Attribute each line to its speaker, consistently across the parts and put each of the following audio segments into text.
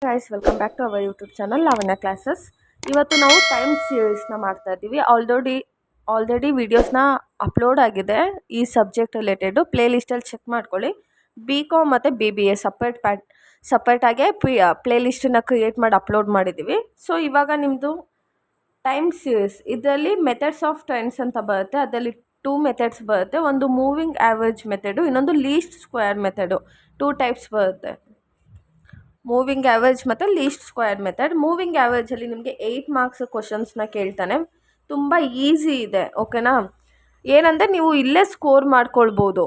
Speaker 1: Guys welcome back to our YouTube channel Lavanya classes. ಇವತ್ತು ನಾವು time ಸೀರೀಸ್ನ ಮಾಡ್ತಾ ಇದ್ದೀವಿ. ಆಲ್ರೆಡಿ ವಿಡಿಯೋಸ್ನ ಅಪ್ಲೋಡ್ ಆಗಿದೆ ಈ ಸಬ್ಜೆಕ್ಟ್ ರಿಲೇಟೆಡು. ಪ್ಲೇ ಲಿಸ್ಟಲ್ಲಿ ಚೆಕ್ ಮಾಡ್ಕೊಳ್ಳಿ. BCom ಮತ್ತು BBA ಸಪ್ರೇಟಾಗೆ ಪ್ಲೇ ಲಿಸ್ಟನ್ನ ಕ್ರಿಯೇಟ್ ಮಾಡಿ ಅಪ್ಲೋಡ್ ಮಾಡಿದ್ದೀವಿ. ಸೊ ಇವಾಗ ನಿಮ್ಮದು ಟೈಮ್ ಸೀರೀಸ್ ಇದರಲ್ಲಿ ಮೆಥಡ್ಸ್ ಆಫ್ ಟ್ರೆಂಡ್ಸ್ ಅಂತ ಬರುತ್ತೆ. ಅದರಲ್ಲಿ 2 ಮೆಥಡ್ಸ್ ಬರುತ್ತೆ. ಒಂದು ಮೂವಿಂಗ್ ಆ್ಯಾವ್ರೇಜ್ ಮೆಥಡು, ಇನ್ನೊಂದು ಲೀಸ್ಟ್ ಸ್ಕ್ವೇರ್ ಮೆಥಡು. 2 ಟೈಪ್ಸ್ ಬರುತ್ತೆ, ಮೂವಿಂಗ್ ಆ್ಯಾವ್ರೇಜ್ ಮತ್ತು ಲೀಸ್ಟ್ ಸ್ಕ್ವೇರ್ ಮೆಥಡ್. ಮೂವಿಂಗ್ ಆ್ಯಾವ್ರೇಜಲ್ಲಿ ನಿಮಗೆ 8 ಮಾರ್ಕ್ಸ್ ಕ್ವಶನ್ಸ್ನ ಕೇಳ್ತಾನೆ. ತುಂಬ ಈಸಿ ಇದೆ, ಓಕೆನಾ. ಏನಂದರೆ ನೀವು ಇಲ್ಲೇ ಸ್ಕೋರ್ ಮಾಡ್ಕೊಳ್ಬೋದು.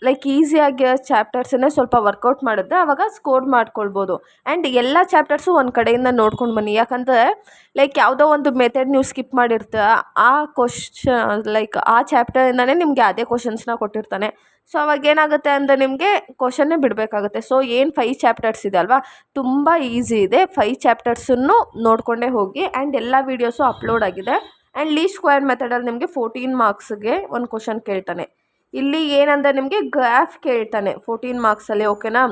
Speaker 1: ಲೈಕ್ ಈಸಿಯಾಗಿ ಚಾಪ್ಟರ್ಸನ್ನೇ ಸ್ವಲ್ಪ ವರ್ಕೌಟ್ ಮಾಡಿದ್ರೆ ಆವಾಗ ಸ್ಕೋರ್ ಮಾಡ್ಕೊಳ್ಬೋದು. ಆ್ಯಂಡ್ ಎಲ್ಲ ಚಾಪ್ಟರ್ಸು ಒಂದು ಕಡೆಯಿಂದ ನೋಡ್ಕೊಂಡು ಬನ್ನಿ. ಯಾಕಂದರೆ ಲೈಕ್ ಯಾವುದೋ ಒಂದು ಮೆಥಡ್ ನೀವು ಸ್ಕಿಪ್ ಮಾಡಿರ್ತೀರ, ಆ ಚಾಪ್ಟರಿಂದನೇ ನಿಮಗೆ ಅದೇ ಕ್ವಶನ್ಸ್ನ ಕೊಟ್ಟಿರ್ತಾನೆ. ಸೊ ಅವಾಗ ಏನಾಗುತ್ತೆ ಅಂದರೆ ನಿಮಗೆ ಕ್ವಶನ್ನೇ ಬಿಡಬೇಕಾಗುತ್ತೆ. ಸೊ ಏನು 5 ಚಾಪ್ಟರ್ಸ್ ಇದೆ ಅಲ್ವಾ, ತುಂಬ ಈಸಿ ಇದೆ. 5 ಚಾಪ್ಟರ್ಸನ್ನು ನೋಡಿಕೊಂಡೇ ಹೋಗಿ. ಆ್ಯಂಡ್ ಎಲ್ಲ ವೀಡಿಯೋಸು ಅಪ್ಲೋಡ್ ಆಗಿದೆ. ಆ್ಯಂಡ್ ಲೀಸ್ಟ್ ಸ್ಕ್ವೇರ್ ಮೆಥಡಲ್ಲಿ ನಿಮಗೆ 14 ಮಾರ್ಕ್ಸ್ಗೆ ಒಂದು ಕ್ವಶನ್ ಕೇಳ್ತಾನೆ. ಇಲ್ಲಿ ಏನಂದರೆ ನಿಮಗೆ ಗ್ರಾಫ್ ಕೇಳ್ತಾನೆ 14 ಮಾರ್ಕ್ಸಲ್ಲಿ, ಓಕೆನಾ.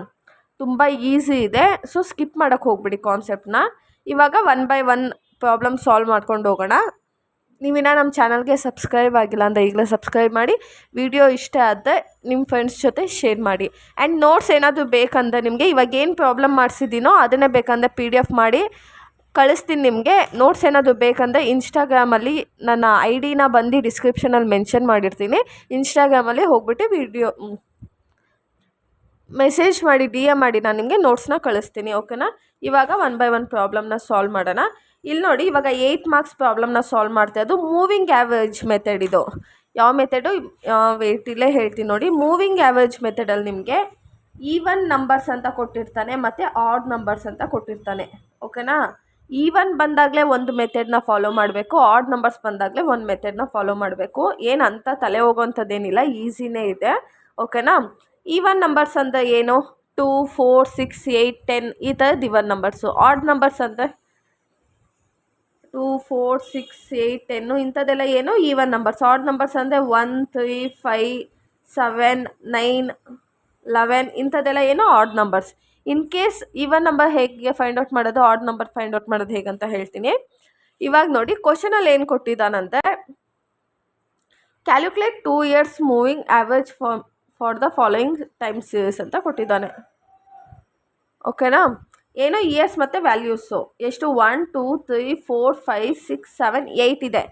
Speaker 1: ತುಂಬ ಈಸಿ ಇದೆ. ಸೊ ಸ್ಕಿಪ್ ಮಾಡೋಕ್ಕೆ ಹೋಗ್ಬಿಡಿ ಕಾನ್ಸೆಪ್ಟನ್ನ. ಇವಾಗ 1 ಬೈ 1 ಪ್ರಾಬ್ಲಮ್ ಸಾಲ್ವ್ ಮಾಡ್ಕೊಂಡು ಹೋಗೋಣ. ನೀವಿನ್ನ ನಮ್ಮ ಚಾನಲ್ಗೆ ಸಬ್ಸ್ಕ್ರೈಬ್ ಆಗಿಲ್ಲ ಅಂದರೆ ಈಗಲೇ ಸಬ್ಸ್ಕ್ರೈಬ್ ಮಾಡಿ. ವಿಡಿಯೋ ಇಷ್ಟ ಆದರೆ ನಿಮ್ಮ ಫ್ರೆಂಡ್ಸ್ ಜೊತೆ ಶೇರ್ ಮಾಡಿ. ಆ್ಯಂಡ್ ನೋಟ್ಸ್ ಏನಾದರೂ ಬೇಕಂದರೆ ನಿಮಗೆ ಇವಾಗ ಏನು ಪ್ರಾಬ್ಲಮ್ ಮಾಡಿಸಿದ್ದೀನೋ ಅದನ್ನೇ ಬೇಕಂದರೆ PDF ಮಾಡಿ ಕಳಿಸ್ತೀನಿ ನಿಮಗೆ. ನೋಟ್ಸ್ ಏನಾದರೂ ಬೇಕಂದರೆ ಇನ್ಸ್ಟಾಗ್ರಾಮಲ್ಲಿ ನನ್ನ ID ಬಂದು ಡಿಸ್ಕ್ರಿಪ್ಷನಲ್ಲಿ ಮೆನ್ಷನ್ ಮಾಡಿರ್ತೀನಿ. ಇನ್ಸ್ಟಾಗ್ರಾಮಲ್ಲಿ ಹೋಗ್ಬಿಟ್ಟು ಮೆಸೇಜ್ ಮಾಡಿ DM ಮಾಡಿ, ನಾನು ನಿಮಗೆ ನೋಟ್ಸ್ನ ಕಳಿಸ್ತೀನಿ, ಓಕೆನಾ. ಇವಾಗ 1 ಬೈ 1 ಪ್ರಾಬ್ಲಮ್ನ ಸಾಲ್ವ್ ಮಾಡೋಣ. ಇಲ್ಲಿ ನೋಡಿ, ಇವಾಗ 8 ಮಾರ್ಕ್ಸ್ ಪ್ರಾಬ್ಲಮ್ನ ಸಾಲ್ವ್ ಮಾಡ್ತಾ ಇದ್ದು ಮೂವಿಂಗ್ ಆ್ಯಾವ್ರೇಜ್ ಮೆಥಡ್. ಇದು ಯಾವ ಮೆಥಡು ಇಲ್ಲೇ ಹೇಳ್ತೀನಿ ನೋಡಿ. ಮೂವಿಂಗ್ ಆ್ಯಾವ್ರೇಜ್ ಮೆಥಡಲ್ಲಿ ನಿಮಗೆ ಈವನ್ ನಂಬರ್ಸ್ ಅಂತ ಕೊಟ್ಟಿರ್ತಾನೆ ಮತ್ತು ಆಡ್ ನಂಬರ್ಸ್ ಅಂತ ಕೊಟ್ಟಿರ್ತಾನೆ, ಓಕೆನಾ. ಈವನ್ ಬಂದಾಗಲೇ ಒಂದು ಮೆಥಡ್ನ ಫಾಲೋ ಮಾಡಬೇಕು, ಆಡ್ ನಂಬರ್ಸ್ ಬಂದಾಗಲೇ ಒಂದು ಮೆಥಡ್ನ ಫಾಲೋ ಮಾಡಬೇಕು. ಏನಂತ ತಲೆ ಹೋಗೋವಂಥದ್ದೇನಿಲ್ಲ, ಈಸಿನೇ ಇದೆ, ಓಕೆನಾ. ಈವನ್ ನಂಬರ್ಸ್ ಅಂದರೆ ಏನು, 2, 4, 6, 8, 10 ಈ ಥರದ್ದು ಈವನ್ ನಂಬರ್ಸು. ಆಡ್ ನಂಬರ್ಸ್ ಅಂದರೆ 2, 4, 6, 8, 10 ಇಂಥದ್ದೆಲ್ಲ ಏನು ಈವನ್ ನಂಬರ್ಸ್. ಆಡ್ ನಂಬರ್ಸ್ ಅಂದರೆ 1, 3, 5, 7, 9, 11 ಇಂಥದ್ದೆಲ್ಲ ಏನು odd numbers. In case even number ಹೇಗೆ ಫೈಂಡ್ ಔಟ್ ಮಾಡೋದು, ಆಡ್ ನಂಬರ್ ಫೈಂಡ್ ಔಟ್ ಮಾಡೋದು ಹೇಗಂತ ಹೇಳ್ತೀನಿ. ಇವಾಗ ನೋಡಿ, ಕ್ವಶನಲ್ಲಿ ಏನು ಕೊಟ್ಟಿದ್ದಾನಂತೆ, calculate 2 years moving average for the following time series ಅಂತ ಕೊಟ್ಟಿದ್ದಾನೆ, ಓಕೆನಾ. ಏನೋ ಇಯರ್ಸ್ ಮತ್ತು ವ್ಯಾಲ್ಯೂಸು ಎಷ್ಟು 1, 2, 3, 4, 5, 6, 7, 8 ಇದೆ.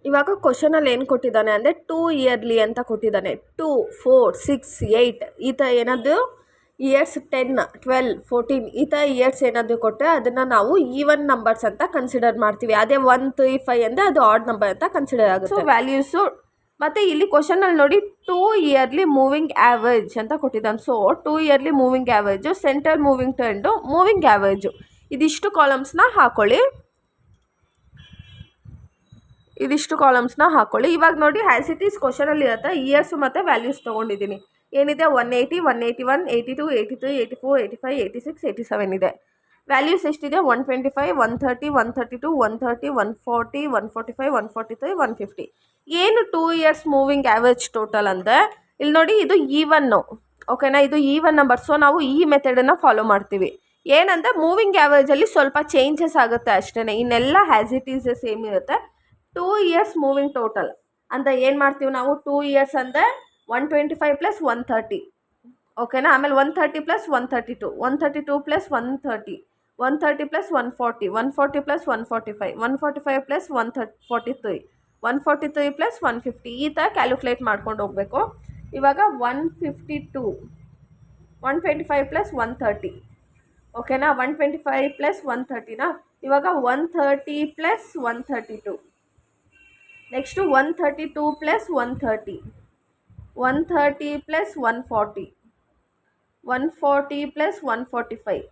Speaker 1: ಇವಾಗ ಕ್ವಶನಲ್ಲಿ ಏನು ಕೊಟ್ಟಿದ್ದಾನೆ ಅಂದರೆ 2 yearly ಅಂತ ಕೊಟ್ಟಿದ್ದಾನೆ. 2, 4, 6, 8 ಈ ಥರ ಏನಾದರೂ ಇಯರ್ಸ್ 10, 12, 14 ಈ ಥರ ಇಯರ್ಸ್ ಏನಾದರೂ ಕೊಟ್ಟರೆ ಅದನ್ನು ನಾವು ಈವನ್ ನಂಬರ್ಸ್ ಅಂತ ಕನ್ಸಿಡರ್ ಮಾಡ್ತೀವಿ. ಅದೇ 1, 3, 5 ಅಂದರೆ ಅದು ಆಡ್ ನಂಬರ್ ಅಂತ ಕನ್ಸಿಡರ್ ಆಗುತ್ತೆ. ಸೊ ವ್ಯಾಲ್ಯೂಸು ಮತ್ತು ಇಲ್ಲಿ ಕ್ವಶನಲ್ಲಿ ನೋಡಿ 2 yearly ಮೂವಿಂಗ್ ಆ್ಯಾವ್ರೇಜ್ ಅಂತ ಕೊಟ್ಟಿದ್ದಾನೆ. So 2 yearly moving average, centre moving trend, moving average, ಇದಿಷ್ಟು ಕಾಲಮ್ಸ್ನ ಹಾಕ್ಕೊಳ್ಳಿ. ಇವಾಗ ನೋಡಿ, ಆ್ಯಸ್ ಇಟ್ ಈಸ್ ಕ್ವಶನಲ್ಲಿ ಇರುತ್ತೆ, ಇಯರ್ಸು ಮತ್ತು ವ್ಯಾಲ್ಯೂಸ್ ತೊಗೊಂಡಿದ್ದೀನಿ. ಏನಿದೆ 180, 181, 82, 83, 84, 85, 86, 87 ಇದೆ. ವ್ಯಾಲ್ಯೂಸ್ ಎಷ್ಟಿದೆ 125, 130, 132, 130, 140, 145, 143, 150. ಏನು 2 years ಮೂವಿಂಗ್ ಆ್ಯಾವ್ರೇಜ್ ಟೋಟಲ್ ಅಂದರೆ ಇಲ್ಲಿ ನೋಡಿ, ಇದು ಈವನ್ನು, ಓಕೆನಾ. ಇದು ಈವನ್ ನಂಬರ್. ಸೊ ನಾವು ಈ ಮೆಥಡನ್ನು ಫಾಲೋ ಮಾಡ್ತೀವಿ. ಏನಂದರೆ ಮೂವಿಂಗ್ ಆ್ಯಾವ್ರೇಜಲ್ಲಿ ಸ್ವಲ್ಪ ಚೇಂಜಸ್ ಆಗುತ್ತೆ ಅಷ್ಟೇ, ಇನ್ನೆಲ್ಲ ಆ್ಯಸ್ ಇಟ್ ಈಸ್ ಸೇಮ್ ಇರುತ್ತೆ. 2 years ಮೂವಿಂಗ್ ಟೋಟಲ್ ಅಂತ ಏನು ಮಾಡ್ತೀವಿ ನಾವು, 2 years ಅಂದರೆ 125 + 130, ಓಕೆನಾ. ಆಮೇಲೆ 130 + 132, 132 + 130, 130 + 140, 140 + 145, 145 + 143, 143 + 150 ಈ ಥರ ಕ್ಯಾಲ್ಕುಲೇಟ್ ಮಾಡ್ಕೊಂಡು ಹೋಗಬೇಕು. ಇವಾಗ 152, 125 + 130, ಓಕೆನಾ. 125 + 130ನಾ. ಇವಾಗ 130 + 132, ನೆಕ್ಸ್ಟು 132 + 130, 130 + 140, 140 + 145,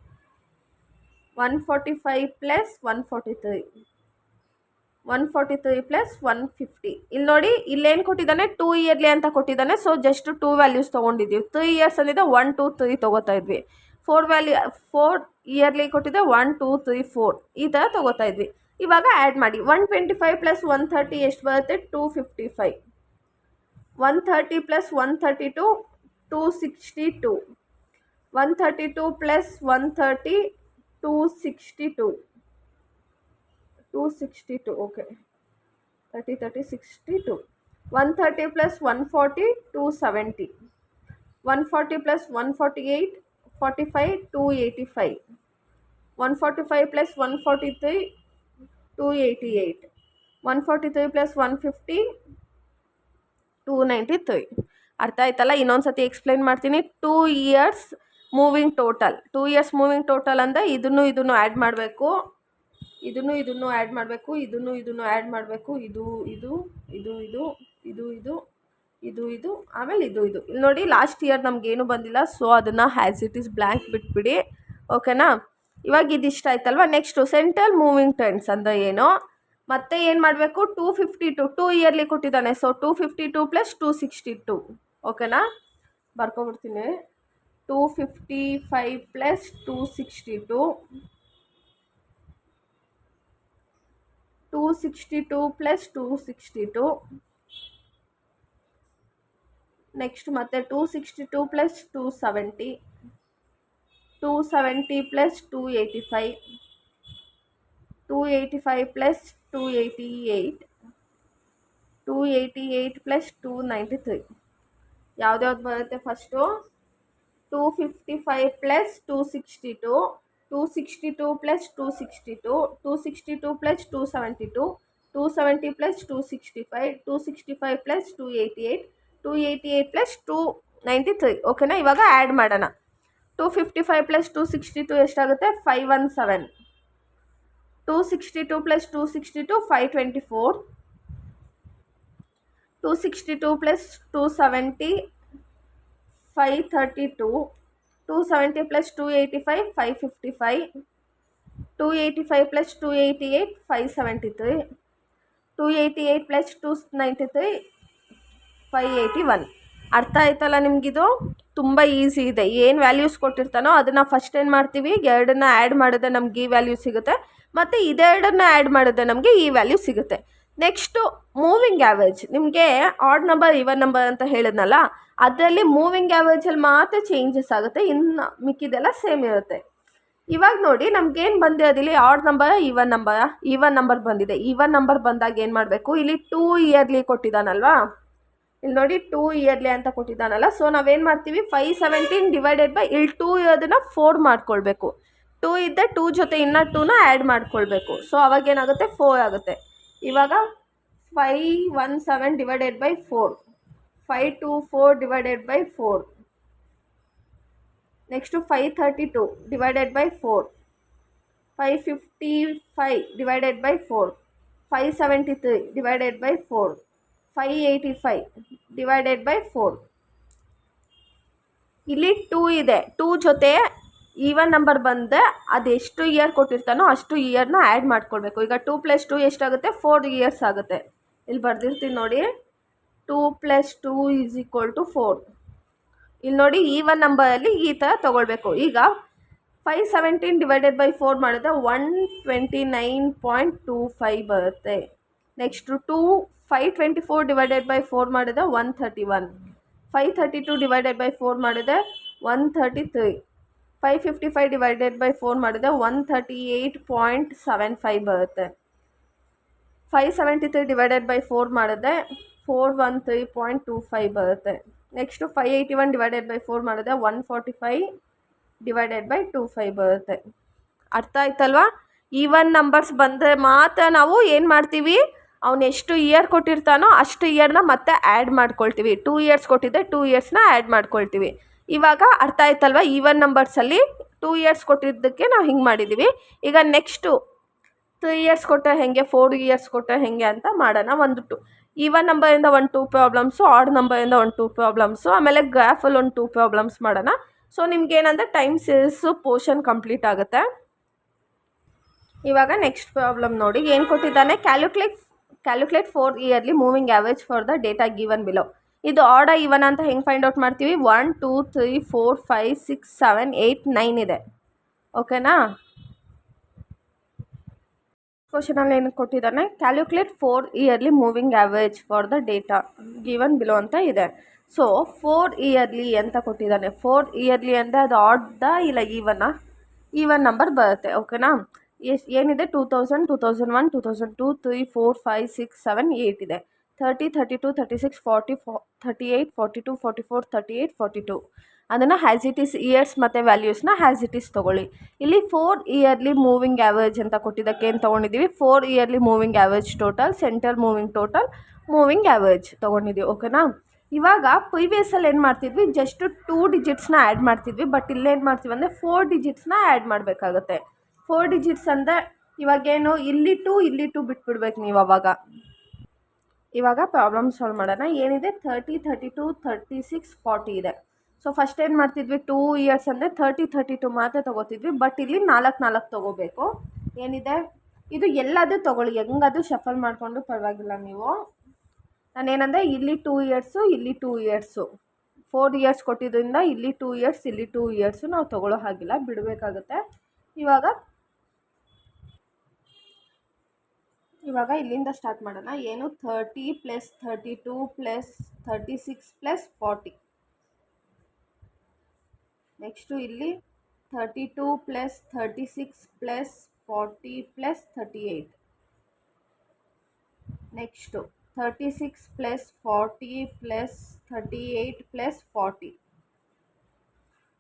Speaker 1: 145 + 143, 143 + 150. ಇಲ್ಲಿ ನೋಡಿ, ಇಲ್ಲೇನು ಕೊಟ್ಟಿದ್ದಾನೆ 2 yearly ಅಂತ ಕೊಟ್ಟಿದ್ದಾನೆ. ಸೊ ಜಸ್ಟ್ 2 ವ್ಯಾಲ್ಯೂಸ್ ತೊಗೊಂಡಿದ್ದೀವಿ. 3 years ಅಂದಿದ್ದೆ 1, 2, 3 ತೊಗೋತಾ ಇದ್ವಿ. 4 yearly ಕೊಟ್ಟಿದ್ದೆ 1, 2, 3, 4 ಈ ಥರ ತೊಗೋತಾ ಇದ್ವಿ. ಇವಾಗ ಆ್ಯಡ್ ಮಾಡಿ. 125 + 130 ಎಷ್ಟು ಬರುತ್ತೆ, 255. 130 + 132, 262. 132 + 130, 260. 262 okay 32 130 plus 140 270 140 plus 148 45 285 145 plus 143 288 143 plus 150 293 ಅರ್ಥ ಆಯ್ತಲ್ಲ. ಇನ್ನೊಂದ್ಸತಿ ಎಕ್ಸ್ಪ್ಲೈನ್ ಮಾಡ್ತೀನಿ. 2 years moving total 2 years moving total ಅಂದರೆ ಇದನ್ನು ಆ್ಯಡ್ ಮಾಡಬೇಕು, ಇದನ್ನು ಆ್ಯಡ್ ಮಾಡಬೇಕು, ಇದನ್ನು ಆ್ಯಡ್ ಮಾಡಬೇಕು, ಇದು ಇದು ಇದು ಇದು ಇದು ಇದು ಇದು ಇದು ಆಮೇಲೆ ಇದು ಇಲ್ಲಿ ನೋಡಿ ಲಾಸ್ಟ್ ಇಯರ್ ನಮಗೇನು ಬಂದಿಲ್ಲ, ಸೊ ಅದನ್ನು ಹ್ಯಾಸ್ ಇಟ್ ಈಸ್ ಬ್ಲ್ಯಾಂಕ್ ಬಿಟ್ಬಿಡಿ. ಓಕೆನಾ. ಇವಾಗ ಇದಿಷ್ಟ ಆಯ್ತಲ್ವ. ನೆಕ್ಸ್ಟು ಸೆಂಟ್ರಲ್ ಮೂವಿಂಗ್ ಟ್ರೆಂಡ್ಸ್ ಅಂದರೆ ಏನು, ಮತ್ತೆ ಏನು ಮಾಡಬೇಕು, 252 2 ಇಯರ್ಲಿ ಕೊಟ್ಟಿದ್ದಾನೆ, ಸೊ 252 ಪ್ಲಸ್ 262 ಓಕೆನಾ. ಬರ್ಕೊಬಿಡ್ತೀನಿ. 255 ಪ್ಲಸ್ 262 262 ಪ್ಲಸ್ 262 ನೆಕ್ಸ್ಟ್ ಮತ್ತೆ 262 ಪ್ಲಸ್ 270 270 ಪ್ಲಸ್ 285 285 ಪ್ಲಸ್ 288 288 ಪ್ಲಸ್ 293 ಯಾವ್ದ್ಯಾವ್ದು ಬರುತ್ತೆ first 255 plus 262 262 plus 262 262 plus 272 270 plus 265 265 plus 288 288 plus 293 ಓಕೆನಾ. ಇವಾಗ ಆ್ಯಡ್ ಮಾಡೋಣ. 255 ಪ್ಲಸ್ 262 ಎಷ್ಟಾಗುತ್ತೆ, 517 262 plus 262 524 262 plus 270 532 270 plus 285 555 285 plus 288 573 288 plus 293 581. ಅರ್ಥ ಆಯ್ತಲ್ಲ ನಿಮಗಿದು. ತುಂಬ ಈಸಿ ಇದೆ. ಏನು ವ್ಯಾಲ್ಯೂಸ್ ಕೊಟ್ಟಿರ್ತಾನೋ ಅದನ್ನು ಫಸ್ಟ್ ಏನು ಮಾಡ್ತೀವಿ, ಎರಡನ್ನ ಆ್ಯಡ್ ಮಾಡಿದ್ರೆ ನಮ್ಗೆ ಈ ವ್ಯಾಲ್ಯೂ ಸಿಗುತ್ತೆ, ಮತ್ತು ಇದೆರಡನ್ನ ಆ್ಯಡ್ ಮಾಡಿದ್ರೆ ನಮಗೆ ಈ ವ್ಯಾಲ್ಯೂ ಸಿಗುತ್ತೆ. Next moving average. ನಿಮಗೆ ಆಡ್ ನಂಬರ್ ಈವನ್ ನಂಬರ್ ಅಂತ ಹೇಳಿದ್ನಲ್ಲ, ಅದರಲ್ಲಿ ಮೂವಿಂಗ್ ಆ್ಯಾವ್ರೇಜಲ್ಲಿ ಮಾತ್ರ ಚೇಂಜಸ್ ಆಗುತ್ತೆ, ಇನ್ನು ಮಿಕ್ಕಿದೆಲ್ಲ ಸೇಮ್ ಇರುತ್ತೆ. ಇವಾಗ ನೋಡಿ ನಮಗೇನು ಬಂದಿರೋದಿಲ್ಲಿ ಆಡ್ ನಂಬರ ಈವನ್ ನಂಬರ್ ಬಂದಿದೆ. ಈವನ್ ನಂಬರ್ ಬಂದಾಗ ಏನು ಮಾಡಬೇಕು, ಇಲ್ಲಿ 2 ಇಯರ್ಲಿ ಕೊಟ್ಟಿದ್ದಾನಲ್ವಾ, ಇಲ್ಲಿ ನೋಡಿ 2 ಇಯರ್ಲಿ ಅಂತ ಕೊಟ್ಟಿದ್ದಾನಲ್ಲ, ಸೊ ನಾವೇನು ಮಾಡ್ತೀವಿ 517 ಡಿವೈಡೆಡ್ ಬೈ ಇಲ್ಲಿ 2 ಇರೋದನ್ನ 4 ಮಾಡ್ಕೊಳ್ಬೇಕು. 2 ಇದ್ದರೆ 2 ಜೊತೆ ಇನ್ನೂ 2ನ ಆ್ಯಡ್ ಮಾಡ್ಕೊಳ್ಬೇಕು, ಸೊ ಅವಾಗೇನಾಗುತ್ತೆ 4 ಆಗುತ್ತೆ. ಇವಾಗ 517 divided by 4 524 divided by 4 next 532 divided by 4 555 divided by 4 573 divided by 4 585 divided by 4. ಇಲ್ಲಿ 2 ಇದೆ, 2 ಜೊತೆ ಈವನ್ ನಂಬರ್ ಬಂದರೆ ಅದೆಷ್ಟು ಇಯರ್ ಕೊಟ್ಟಿರ್ತಾನೋ ಅಷ್ಟು ಇಯರ್ನ ಆ್ಯಡ್ ಮಾಡ್ಕೊಳ್ಬೇಕು. ಈಗ 2 + 2 ಎಷ್ಟಾಗುತ್ತೆ, 4 ಇಯರ್ಸ್ ಆಗುತ್ತೆ. ಇಲ್ಲಿ ಬರ್ದಿರ್ತೀನಿ ನೋಡಿ, 2 + 2 = 4. ಇಲ್ಲಿ ನೋಡಿ ಈವನ್ ನಂಬರಲ್ಲಿ ಈ ಥರ ತೊಗೊಳ್ಬೇಕು. ಈಗ 517 ಡಿವೈಡೆಡ್ ಬೈ 4 ಮಾಡಿದ್ರೆ 129.25 ಬರುತ್ತೆ. ನೆಕ್ಸ್ಟು 524 ಡಿವೈಡೆಡ್ ಬೈ 4 ಮಾಡಿದ್ರೆ 131 532 ಡಿವೈಡೆಡ್ ಬೈ 4 ಮಾಡಿದ್ರೆ 133 555 ಡಿವೈಡೆಡ್ ಬೈ 4 ಮಾಡಿದ್ರೆ 138.75 ಬರುತ್ತೆ. 573 ಡಿವೈಡೆಡ್ ಬೈ 4 ಮಾಡಿದ್ರೆ 413.25 ಬರುತ್ತೆ. ನೆಕ್ಸ್ಟು 581 ಡಿವೈಡೆಡ್ ಬೈ 4 ಮಾಡಿದ್ರೆ 145 ಡಿವೈಡೆಡ್ ಬೈ 25 ಬರುತ್ತೆ. ಅರ್ಥ ಆಯ್ತಲ್ವಾ. ಈವನ್ ನಂಬರ್ಸ್ ಬಂದರೆ ಮಾತ್ರ ನಾವು ಏನು ಮಾಡ್ತೀವಿ, ಅವನು ಎಷ್ಟು ಇಯರ್ ಕೊಟ್ಟಿರ್ತಾನೋ ಅಷ್ಟು ಇಯರ್ನ ಮತ್ತೆ ಆ್ಯಡ್ ಮಾಡ್ಕೊಳ್ತೀವಿ. 2 ಇಯರ್ಸ್ ಕೊಟ್ಟಿದ್ದೆ 2 ಇಯರ್ಸ್ನ ಆ್ಯಡ್ ಮಾಡ್ಕೊಳ್ತೀವಿ. ಇವಾಗ ಅರ್ಥ ಆಯ್ತಲ್ವ. ಈವನ್ ನಂಬರ್ಸಲ್ಲಿ 2 ಇಯರ್ಸ್ ಕೊಟ್ಟಿದ್ದಕ್ಕೆ ನಾವು ಹಿಂಗೆ ಮಾಡಿದ್ದೀವಿ. ಈಗ ನೆಕ್ಸ್ಟು 3 ಇಯರ್ಸ್ ಕೊಟ್ಟರೆ ಹೇಗೆ, 4 ಇಯರ್ಸ್ ಕೊಟ್ಟರೆ ಹೇಗೆ ಅಂತ ಮಾಡೋಣ. ಈವನ್ ನಂಬರಿಂದ 1-2 ಪ್ರಾಬ್ಲಮ್ಸು, ಆಡ್ ನಂಬರಿಂದ 1-2 ಪ್ರಾಬ್ಲಮ್ಸು, ಆಮೇಲೆ ಗ್ರಾಫಲ್ಲಿ 2 ಪ್ರಾಬ್ಲಮ್ಸ್ ಮಾಡೋಣ. ಸೊ ನಿಮ್ಗೇನಂದರೆ ಟೈಮ್ ಸೀರೀಸು ಪೋರ್ಷನ್ ಕಂಪ್ಲೀಟ್ ಆಗುತ್ತೆ. ಇವಾಗ ನೆಕ್ಸ್ಟ್ ಪ್ರಾಬ್ಲಮ್ ನೋಡಿ, ಏನು ಕೊಟ್ಟಿದ್ದಾನೆ, calculate 4 yearly moving average for the data given below. ಇದು ಆಡ ಇವನ್ ಅಂತ ಹೆಂಗೆ ಫೈಂಡ್ ಔಟ್ ಮಾಡ್ತೀವಿ, 1 2 3 4 5 6 7 8 9 ಇದೆ. ಓಕೆನಾ. ಕ್ವಶನಲ್ಲಿ ಏನು ಕೊಟ್ಟಿದ್ದಾನೆ, calculate 4 yearly moving average for the data given below ಅಂತ ಇದೆ. ಸೊ 4 ಇಯರ್ಲಿ ಅಂತ ಕೊಟ್ಟಿದ್ದಾನೆ. 4 ಇಯರ್ಲಿ ಅಂದರೆ ಅದು ಆಡ್ದ ಇಲ್ಲ ಈವನಾ, ಈವನ್ ನಂಬರ್ ಬರುತ್ತೆ. ಓಕೆನಾ? ಏನಿದೆ 2000, 2001, 2002, 3, 4, 5, 6, 7, 8 ಇದೆ. 30, 32, 36, 40, 38, 42, 44, 38, 42 ಅದನ್ನು ಹ್ಯಾಸ್ ಇಟ್ ಈಸ್ ಇಯರ್ಸ್ ಮತ್ತು ವ್ಯಾಲ್ಯೂಸ್ನ ಹ್ಯಾಸ್ ಇಟ್ ಈಸ್ ತೊಗೊಳ್ಳಿ. ಇಲ್ಲಿ 4 ಇಯರ್ಲಿ ಮೂವಿಂಗ್ ಆ್ಯಾವರೇಜ್ ಅಂತ ಕೊಟ್ಟಿದ್ದಕ್ಕೆ ಏನು ತೊಗೊಂಡಿದ್ದೀವಿ, 4 yearly moving average total, center moving total, moving average ತೊಗೊಂಡಿದ್ದೀವಿ. ಓಕೆನಾ? ಇವಾಗ ಪ್ರಿವಿಯಸಲ್ಲಿ ಏನು ಮಾಡ್ತಿದ್ವಿ, ಜಸ್ಟ್ 2 ಡಿಜಿಟ್ಸ್ನ ಆ್ಯಡ್ ಮಾಡ್ತಿದ್ವಿ. ಬಟ್ ಇಲ್ಲೇನು ಮಾಡ್ತೀವಿ ಅಂದರೆ 4 ಡಿಜಿಟ್ಸ್ನ ಆ್ಯಡ್ ಮಾಡಬೇಕಾಗುತ್ತೆ. 4 ಡಿಜಿಟ್ಸ್ ಅಂದರೆ ಇವಾಗೇನು ಇಲ್ಲಿ 2 ಬಿಟ್ಬಿಡ್ಬೇಕು ನೀವು. ಇವಾಗ ಪ್ರಾಬ್ಲಮ್ ಸಾಲ್ವ್ ಮಾಡೋಣ. ಏನಿದೆ 30, 32, 36, 40 ಇದೆ. ಸೊ ಫಸ್ಟ್ ಏನು ಮಾಡ್ತಿದ್ವಿ, 2 ಇಯರ್ಸ್ ಅಂದರೆ 30, 32 ಮಾತ್ರ ತೊಗೋತಿದ್ವಿ. ಬಟ್ ಇಲ್ಲಿ 4 ತೊಗೋಬೇಕು. ಏನಿದೆ ಇದು ಎಲ್ಲದೂ ತೊಗೊಳ್ಳಿ, ಹೆಂಗಾದ್ರೂ ಶಫಲ್ ಮಾಡಿಕೊಂಡು ಪರವಾಗಿಲ್ಲ ನೀವು. ನಾನೇನಂದರೆ ಇಲ್ಲಿ 2 ಇಯರ್ಸು, ಇಲ್ಲಿ 2 ಇಯರ್ಸು, 4 ಇಯರ್ಸ್ ಕೊಟ್ಟಿದ್ದರಿಂದ ಇಲ್ಲಿ 2 ಇಯರ್ಸ್, ಇಲ್ಲಿ 2 ಇಯರ್ಸು ನಾವು ತೊಗೊಳ್ಳೋ ಹಾಗಿಲ್ಲ, ಬಿಡಬೇಕಾಗುತ್ತೆ. ಇವಾಗ ಇಲ್ಲಿಂದ ಸ್ಟಾರ್ಟ್ ಮಾಡೋಣ. ಏನು 30 + 32 + 36 + 40. ನೆಕ್ಸ್ಟು ಇಲ್ಲಿ 32 + 36 + 40 + 38. ನೆಕ್ಸ್ಟು 36 + 40 + 38 + 40.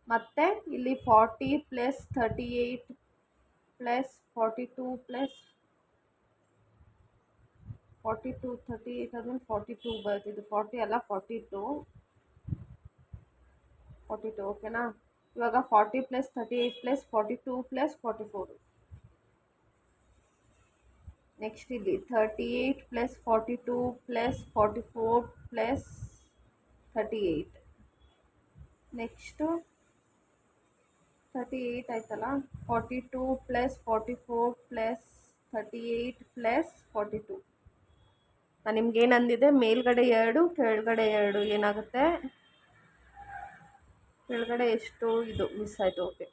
Speaker 1: ಮತ್ತು ಇಲ್ಲಿ 40 + 38 + 42 + 42, 38 ಆದಮೇಲೆ 42 ಬರುತ್ತೆ. ಇದು 40 ಅಲ್ಲ, 42. ಓಕೆನಾ? ಇವಾಗ 40 + 38 + 42 + 44. ನೆಕ್ಸ್ಟ್ ಇಲ್ಲಿ 38 + 42 + 44 + 38. ನೆಕ್ಸ್ಟು 38 ಆಯ್ತಲ್ಲ, 42 + 44 + 38 + 42. ನಾನು ನಿಮ್ಗೆ ಏನು ಅಂದಿದೆ, ಮೇಲ್ಗಡೆ 2 ಕೆಳಗಡೆ 2 ಏನಾಗುತ್ತೆ, ಕೆಳಗಡೆ ಎಷ್ಟು ಇದು ಮಿಸ್ ಆಯಿತು. ಓಕೆ,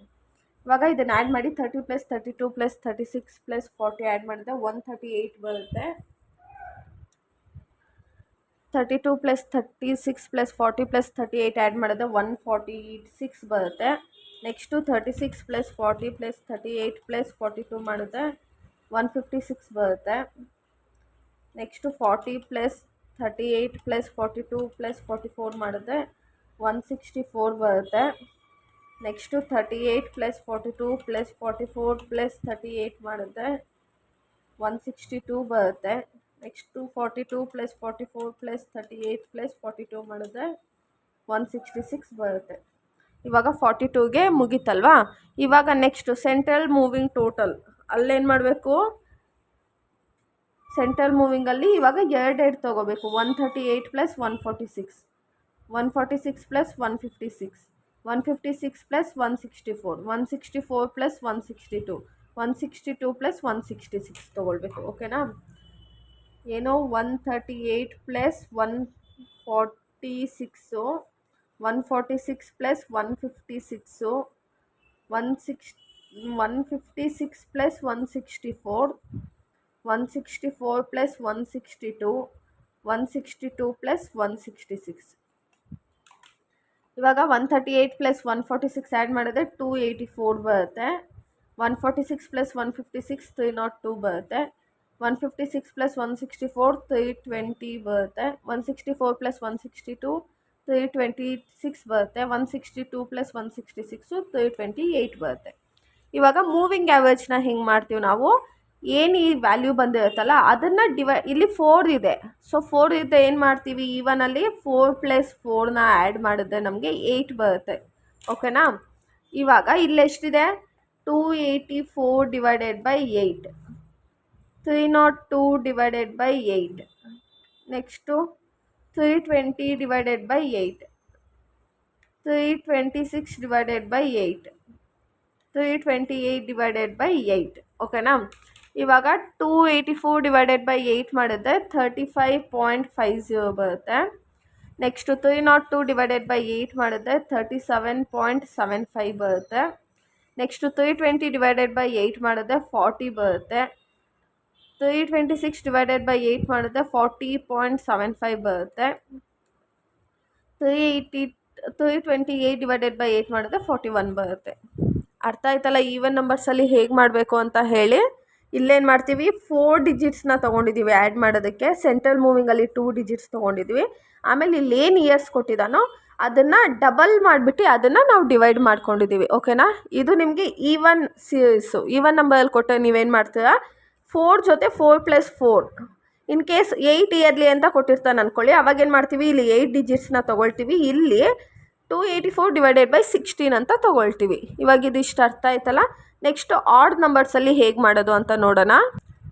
Speaker 1: ಇವಾಗ ಇದನ್ನು ಆ್ಯಡ್ ಮಾಡಿ 30 + 32 + 36 + 40 ಆ್ಯಡ್ ಮಾಡಿದ್ರೆ 138 ಬರುತ್ತೆ. 32 + 36 + 40 + 38 ಆ್ಯಡ್ ಮಾಡಿದ್ರೆ 146 ಬರುತ್ತೆ. ನೆಕ್ಸ್ಟು 36 + 40 + 38 + 42 ಮಾಡಿದ್ರೆ 156 ಬರುತ್ತೆ. ನೆಕ್ಸ್ಟು 40 + 38 + 42 + 44 ಮಾಡಿದ್ರೆ 164 ಬರುತ್ತೆ. ನೆಕ್ಸ್ಟು 38 + 42 + 44 + 38 ಮಾಡಿದ್ರೆ 162 ಬರುತ್ತೆ. ನೆಕ್ಸ್ಟು 42 + 44 + 38 + 42 ಮಾಡಿದ್ರೆ 166 ಬರುತ್ತೆ. ಇವಾಗ 42ಗೆ ಮುಗೀತಲ್ವಾ? ಇವಾಗ ನೆಕ್ಸ್ಟು ಸೆಂಟ್ರಲ್ ಮೂವಿಂಗ್ ಟೋಟಲ್, ಅಲ್ಲೇನು ಮಾಡಬೇಕು, ಸೆಂಟ್ರಲ್ ಮೂವಿಂಗಲ್ಲಿ ಇವಾಗ 2 ತೊಗೋಬೇಕು. 138 + 146, 146 + 156, 156 + 164, 164 + 162, 162 + 166 ತೊಗೊಳ್ಬೇಕು. ಓಕೆನಾ? ಏನೋ 138 + 146, 146 + 156, 156 + 164, 164 + 162, 162 + 166. ಇವಾಗ 138 + 146 ಆ್ಯಡ್ ಮಾಡಿದ್ರೆ 284 ಬರುತ್ತೆ. 146 + 156 302 ಬರುತ್ತೆ. 156 + 164 320 ಬರುತ್ತೆ. 164 + 162 326 ಬರುತ್ತೆ. 162 + 166 328 ಬರುತ್ತೆ. ಇವಾಗ ಮೂವಿಂಗ್ ಆ್ಯಾವರೇಜ್ನ ಹೆಂಗೆ ಮಾಡ್ತೀವಿ ನಾವು, ಏನು ಈ ವ್ಯಾಲ್ಯೂ ಬಂದಿರುತ್ತಲ್ಲ ಅದನ್ನು ಇಲ್ಲಿ 4 ಇದೆ. ಸೊ 4 ಇದೆ, ಏನು ಮಾಡ್ತೀವಿ, ಈವನಲ್ಲಿ 4 + 4ನ ಆ್ಯಡ್ ಮಾಡಿದ್ರೆ ನಮಗೆ 8 ಬರುತ್ತೆ. ಓಕೆನಾ? ಇವಾಗ ಇಲ್ಲೆಷ್ಟಿದೆ, 284 / 8, 302 / 8, ನೆಕ್ಸ್ಟು 320 / 8, 326 / 8, 328 / 8. ಓಕೆನಾ? ಇವಾಗ 284 / 8 ಮಾಡಿದ್ರೆ 35.50 ಬರುತ್ತೆ. ನೆಕ್ಸ್ಟು 302 / 8 ಮಾಡಿದ್ರೆ 37.75 ಬರುತ್ತೆ. ನೆಕ್ಸ್ಟು 320 / 8 ಮಾಡಿದ್ರೆ 40 ಬರುತ್ತೆ. 326 / 8 ಮಾಡಿದ್ರೆ 40.75 ಬರುತ್ತೆ. 328 / 8 ಮಾಡಿದ್ರೆ 41 ಬರುತ್ತೆ. ಅರ್ಥ ಆಯ್ತಲ್ಲ ಈವನ್ ನಂಬರ್ಸಲ್ಲಿ ಹೇಗೆ ಮಾಡಬೇಕು ಅಂತ ಹೇಳಿ. ಇಲ್ಲೇನು ಮಾಡ್ತೀವಿ, 4 ಡಿಜಿಟ್ಸ್ನ ತೊಗೊಂಡಿದ್ದೀವಿ ಆ್ಯಡ್ ಮಾಡೋದಕ್ಕೆ. ಸೆಂಟ್ರಲ್ ಮೂವಿಂಗಲ್ಲಿ 2 ಡಿಜಿಟ್ಸ್ ತೊಗೊಂಡಿದ್ವಿ. ಆಮೇಲೆ ಇಲ್ಲೇನು ಇಯರ್ಸ್ ಕೊಟ್ಟಿದ್ದಾನೋ ಅದನ್ನು ಡಬಲ್ ಮಾಡಿಬಿಟ್ಟು ಅದನ್ನು ನಾವು ಡಿವೈಡ್ ಮಾಡ್ಕೊಂಡಿದ್ದೀವಿ. ಓಕೆನಾ. ಇದು ನಿಮಗೆ ಈವನ್ ಸೀರೀಸು. ಈವನ್ ನಂಬರಲ್ಲಿ ಕೊಟ್ಟರೆ ನೀವೇನು ಮಾಡ್ತೀರಾ, 4 ಜೊತೆ 4 + 4. ಇನ್ ಕೇಸ್ 8 ಇಯರ್ಲಿ ಅಂತ ಕೊಟ್ಟಿರ್ತಾನೆ ಅಂದ್ಕೊಳ್ಳಿ, ಅವಾಗೇನು ಮಾಡ್ತೀವಿ, ಇಲ್ಲಿ 8 ಡಿಜಿಟ್ಸ್ನ ತೊಗೊಳ್ತೀವಿ. ಇಲ್ಲಿ 284 / 16 ಅಂತ ತೊಗೊಳ್ತೀವಿ. ಇವಾಗ ಇದಿಷ್ಟು ಅರ್ಥ ಆಯ್ತಲ್ಲ. ನೆಕ್ಸ್ಟು ಆಡ್ ನಂಬರ್ಸಲ್ಲಿ ಹೇಗೆ ಮಾಡೋದು ಅಂತ ನೋಡೋಣ.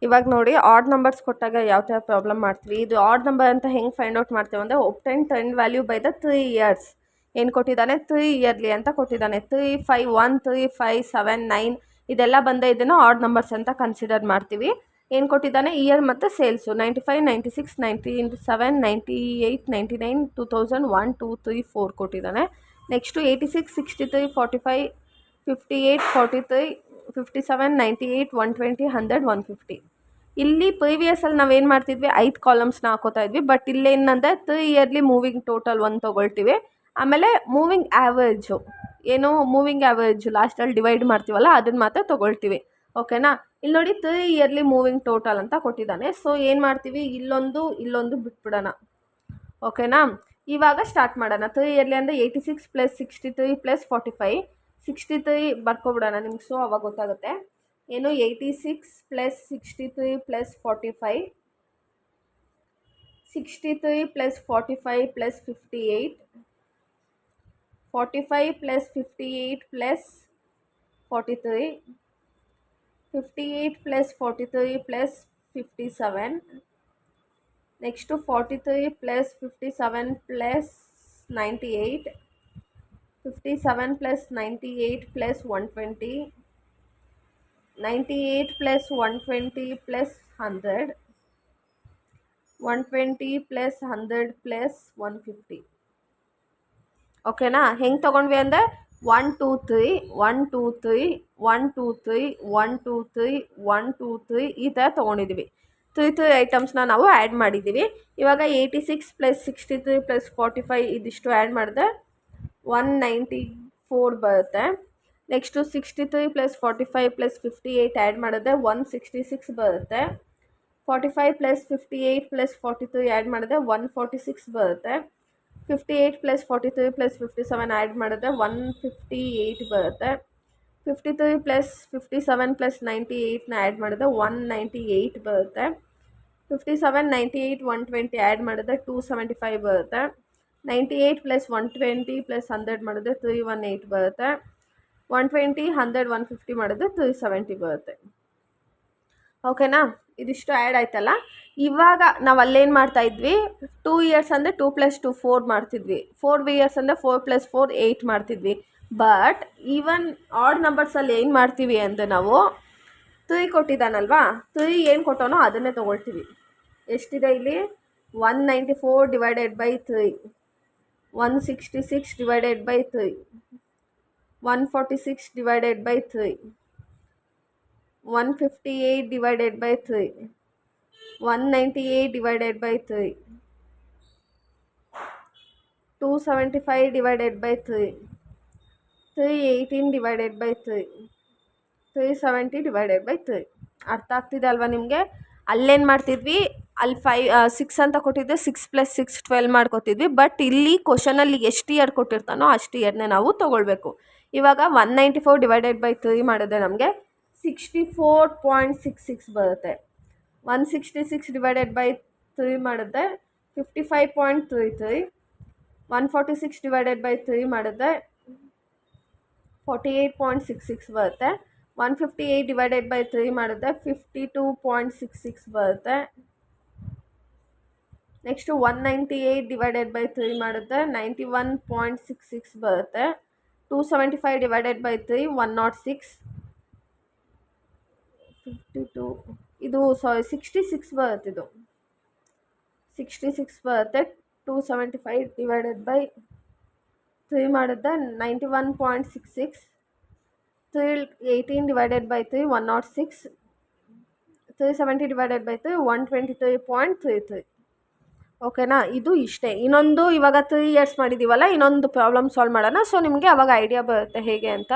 Speaker 1: ಇವಾಗ ನೋಡಿ, ಆಡ್ ನಂಬರ್ಸ್ ಕೊಟ್ಟಾಗ ಯಾವ ಥರ ಪ್ರಾಬ್ಲಮ್ ಮಾಡ್ತೀವಿ. ಇದು ಆಡ್ ನಂಬರ್ ಅಂತ ಹೆಂಗೆ ಫೈಂಡ್ ಔಟ್ ಮಾಡ್ತೀವಿ ಅಂದರೆ, obtain trend value by the 3 years. ಏನು ಕೊಟ್ಟಿದ್ದಾನೆ, 3 ಇಯರ್ಲಿ ಅಂತ ಕೊಟ್ಟಿದ್ದಾನೆ. 3, 5, 1, 3, 5, 7, 9 ಇದೆಲ್ಲ ಬಂದ ಇದನ್ನು ಆಡ್ ನಂಬರ್ಸ್ ಅಂತ ಕನ್ಸಿಡರ್ ಮಾಡ್ತೀವಿ. ಏನು ಕೊಟ್ಟಿದ್ದಾನೆ, ಇಯರ್ ಮತ್ತು ಸೇಲ್ಸು 95, 96, 97, 98, 99, 2000, 1, 2, 3, 4 ಕೊಟ್ಟಿದ್ದಾನೆ. ನೆಕ್ಸ್ಟು 86, 63, 45, 58, 43, 57, 98, 120, 100, 150. ಇಲ್ಲಿ ಪ್ರೀವಿಯಸಲ್ಲಿ ನಾವೇನು ಮಾಡ್ತಿದ್ವಿ, 5 ಕಾಲಮ್ಸ್ನ ಹಾಕೋತಾ ಇದ್ವಿ. ಬಟ್ ಇಲ್ಲೇನಂದರೆ 3 ಇಯರ್ಲಿ ಮೂವಿಂಗ್ ಟೋಟಲ್ 1 ತೊಗೊಳ್ತೀವಿ. ಆಮೇಲೆ ಮೂವಿಂಗ್ ಆ್ಯಾವ್ರೇಜು, ಏನು ಮೂವಿಂಗ್ ಆ್ಯಾವ್ರೇಜು ಲಾಸ್ಟಲ್ಲಿ ಡಿವೈಡ್ ಮಾಡ್ತೀವಲ್ಲ ಅದನ್ನು ಮಾತ್ರ ತೊಗೊಳ್ತೀವಿ. ಓಕೆನಾ. ಇಲ್ಲಿ ನೋಡಿ 3 ಇಯರ್ಲಿ ಮೂವಿಂಗ್ ಟೋಟಲ್ ಅಂತ ಕೊಟ್ಟಿದ್ದಾನೆ. ಸೊ ಏನು ಮಾಡ್ತೀವಿ, ಇಲ್ಲೊಂದು ಬಿಟ್ಬಿಡೋಣ. ಓಕೆನಾ. ಇವಾಗ ಸ್ಟಾರ್ಟ್ ಮಾಡೋಣ. 3 ಇಯರ್ಲಿ ಅಂದರೆ 86 + 63 + 45. 63 ಬರ್ಕೊಬಿಡೋಣ ನಿಮ್ಗೆ, ಸೊ ಅವಾಗ ಗೊತ್ತಾಗುತ್ತೆ. ಏನು 86 + 63 + 45, 63 + 45 + 58, 45 + 58 + 43, 58 + 43 + 57, ನೆಕ್ಸ್ಟು 43 + 57 + 98, 57 + 98 + 120, 98 + 120 + 100, 120 + 100 + 150. ಓಕೆನಾ. ಹೆಂಗೆ ತೊಗೊಂಡ್ವಿ ಅಂದರೆ 1 2 3 1 2 3 1 2 3 1 2 3 1 2 3 ಈ ಥರ ತೊಗೊಂಡಿದ್ದೀವಿ. 3 ಐಟಮ್ಸ್ನ ನಾವು ಆ್ಯಡ್ ಮಾಡಿದ್ದೀವಿ. ಇವಾಗ 86 + 63 + 45 ಇದಿಷ್ಟು ಆ್ಯಡ್ ಮಾಡಿದ್ರೆ 194 ಬರುತ್ತೆ. ನೆಕ್ಸ್ಟು 63 + 45 + 58 ಆ್ಯಡ್ ಮಾಡಿದ್ರೆ 166 ಬರುತ್ತೆ. 45 + 58 + 43 ಆ್ಯಡ್ ಮಾಡಿದ್ರೆ 146 ಬರುತ್ತೆ. 58 + 43 + 57 ಆ್ಯಡ್ ಮಾಡಿದ್ರೆ 158 ಬರುತ್ತೆ. 53 + 57 + 98ನ ಆ್ಯಡ್ ಮಾಡಿದ್ರೆ 198 ಬರುತ್ತೆ. 57, 98, 120 ಆ್ಯಡ್ ಮಾಡಿದ್ರೆ 275 ಬರುತ್ತೆ. 98 + 120 + 100 ಮಾಡಿದ್ರೆ 318 ಬರುತ್ತೆ. 120, 100, 150 ಮಾಡಿದ್ರೆ 370 ಬರುತ್ತೆ. ಓಕೆನಾ. ಇದಿಷ್ಟು ಆ್ಯಡ್ ಆಯ್ತಲ್ಲ. ಇವಾಗ ನಾವು ಅಲ್ಲೇನು ಮಾಡ್ತಾಯಿದ್ವಿ, 2 ಇಯರ್ಸ್ ಅಂದರೆ 2 + 2 4 ಮಾಡ್ತಿದ್ವಿ. 4 ಇಯರ್ಸ್ ಅಂದರೆ 4 + 4 8 ಮಾಡ್ತಿದ್ವಿ. ಬಟ್ ಈವನ್ ಆಡ್ ನಂಬರ್ಸಲ್ಲಿ ಏನು ಮಾಡ್ತೀವಿ ಅಂದರೆ ನಾವು 3 ಕೊಟ್ಟಿದ್ದಾನಲ್ವಾ, 3 ಏನು ಕೊಟ್ಟೋನೋ ಅದನ್ನೇ ತೊಗೊಳ್ತೀವಿ. ಎಷ್ಟಿದೆ ಇಲ್ಲಿ, 194 / 3, 166 / 3, 146 / 3, 158 / 3, 198 / 3, 275 / 3, 318 / 3, 370 / 3. ಅರ್ಥ ಆಗ್ತಿದೆ ಅಲ್ವಾ ನಿಮಗೆ. ಅಲ್ಲೇನು ಮಾಡ್ತಿದ್ವಿ, ಅಲ್ಲಿ 6 ಅಂತ ಕೊಟ್ಟಿದ್ದೆ, 6 + 6 12 ಮಾಡ್ಕೊತಿದ್ವಿ. ಬಟ್ ಇಲ್ಲಿ ಕ್ವಶನಲ್ಲಿ ಎಷ್ಟು ಇಯರ್ ಕೊಟ್ಟಿರ್ತಾನೋ ಅಷ್ಟು ಇಯರ್ನೇ ನಾವು ತೊಗೊಳ್ಬೇಕು. ಇವಾಗ 194 / 3 ಮಾಡಿದ್ರೆ ನಮಗೆ 64.66 ಬರುತ್ತೆ. 166 / 3 ಮಾಡಿದ್ರೆ 55.33, 146 / 3 ಮಾಡಿದ್ರೆ 48.66 ಬರುತ್ತೆ. 158 / 3 ಮಾಡಿದ್ರೆ 52.66 ಬರುತ್ತೆ. ನೆಕ್ಸ್ಟು 198 / 3 ಮಾಡಿದ್ರೆ 91.66 ಬರುತ್ತೆ. 275 / 3 106, 52 ಇದು 66 ಬರುತ್ತೆ. ಇದು 66 ಬರುತ್ತೆ. 275 / 3 ಮಾಡಿದ್ರೆ 91.66, 318 / 3 106, 370 / 3 123.33. ಓಕೆನಾ. ಇದು ಇಷ್ಟೇ. ಇನ್ನೊಂದು ಇವಾಗ 3 ಇಯರ್ಸ್ ಮಾಡಿದ್ದೀವಲ್ಲ, ಇನ್ನೊಂದು ಪ್ರಾಬ್ಲಮ್ ಸಾಲ್ವ್ ಮಾಡೋಣ. ಸೊ ನಿಮಗೆ ಅವಾಗ ಐಡಿಯಾ ಬರುತ್ತೆ ಹೇಗೆ ಅಂತ.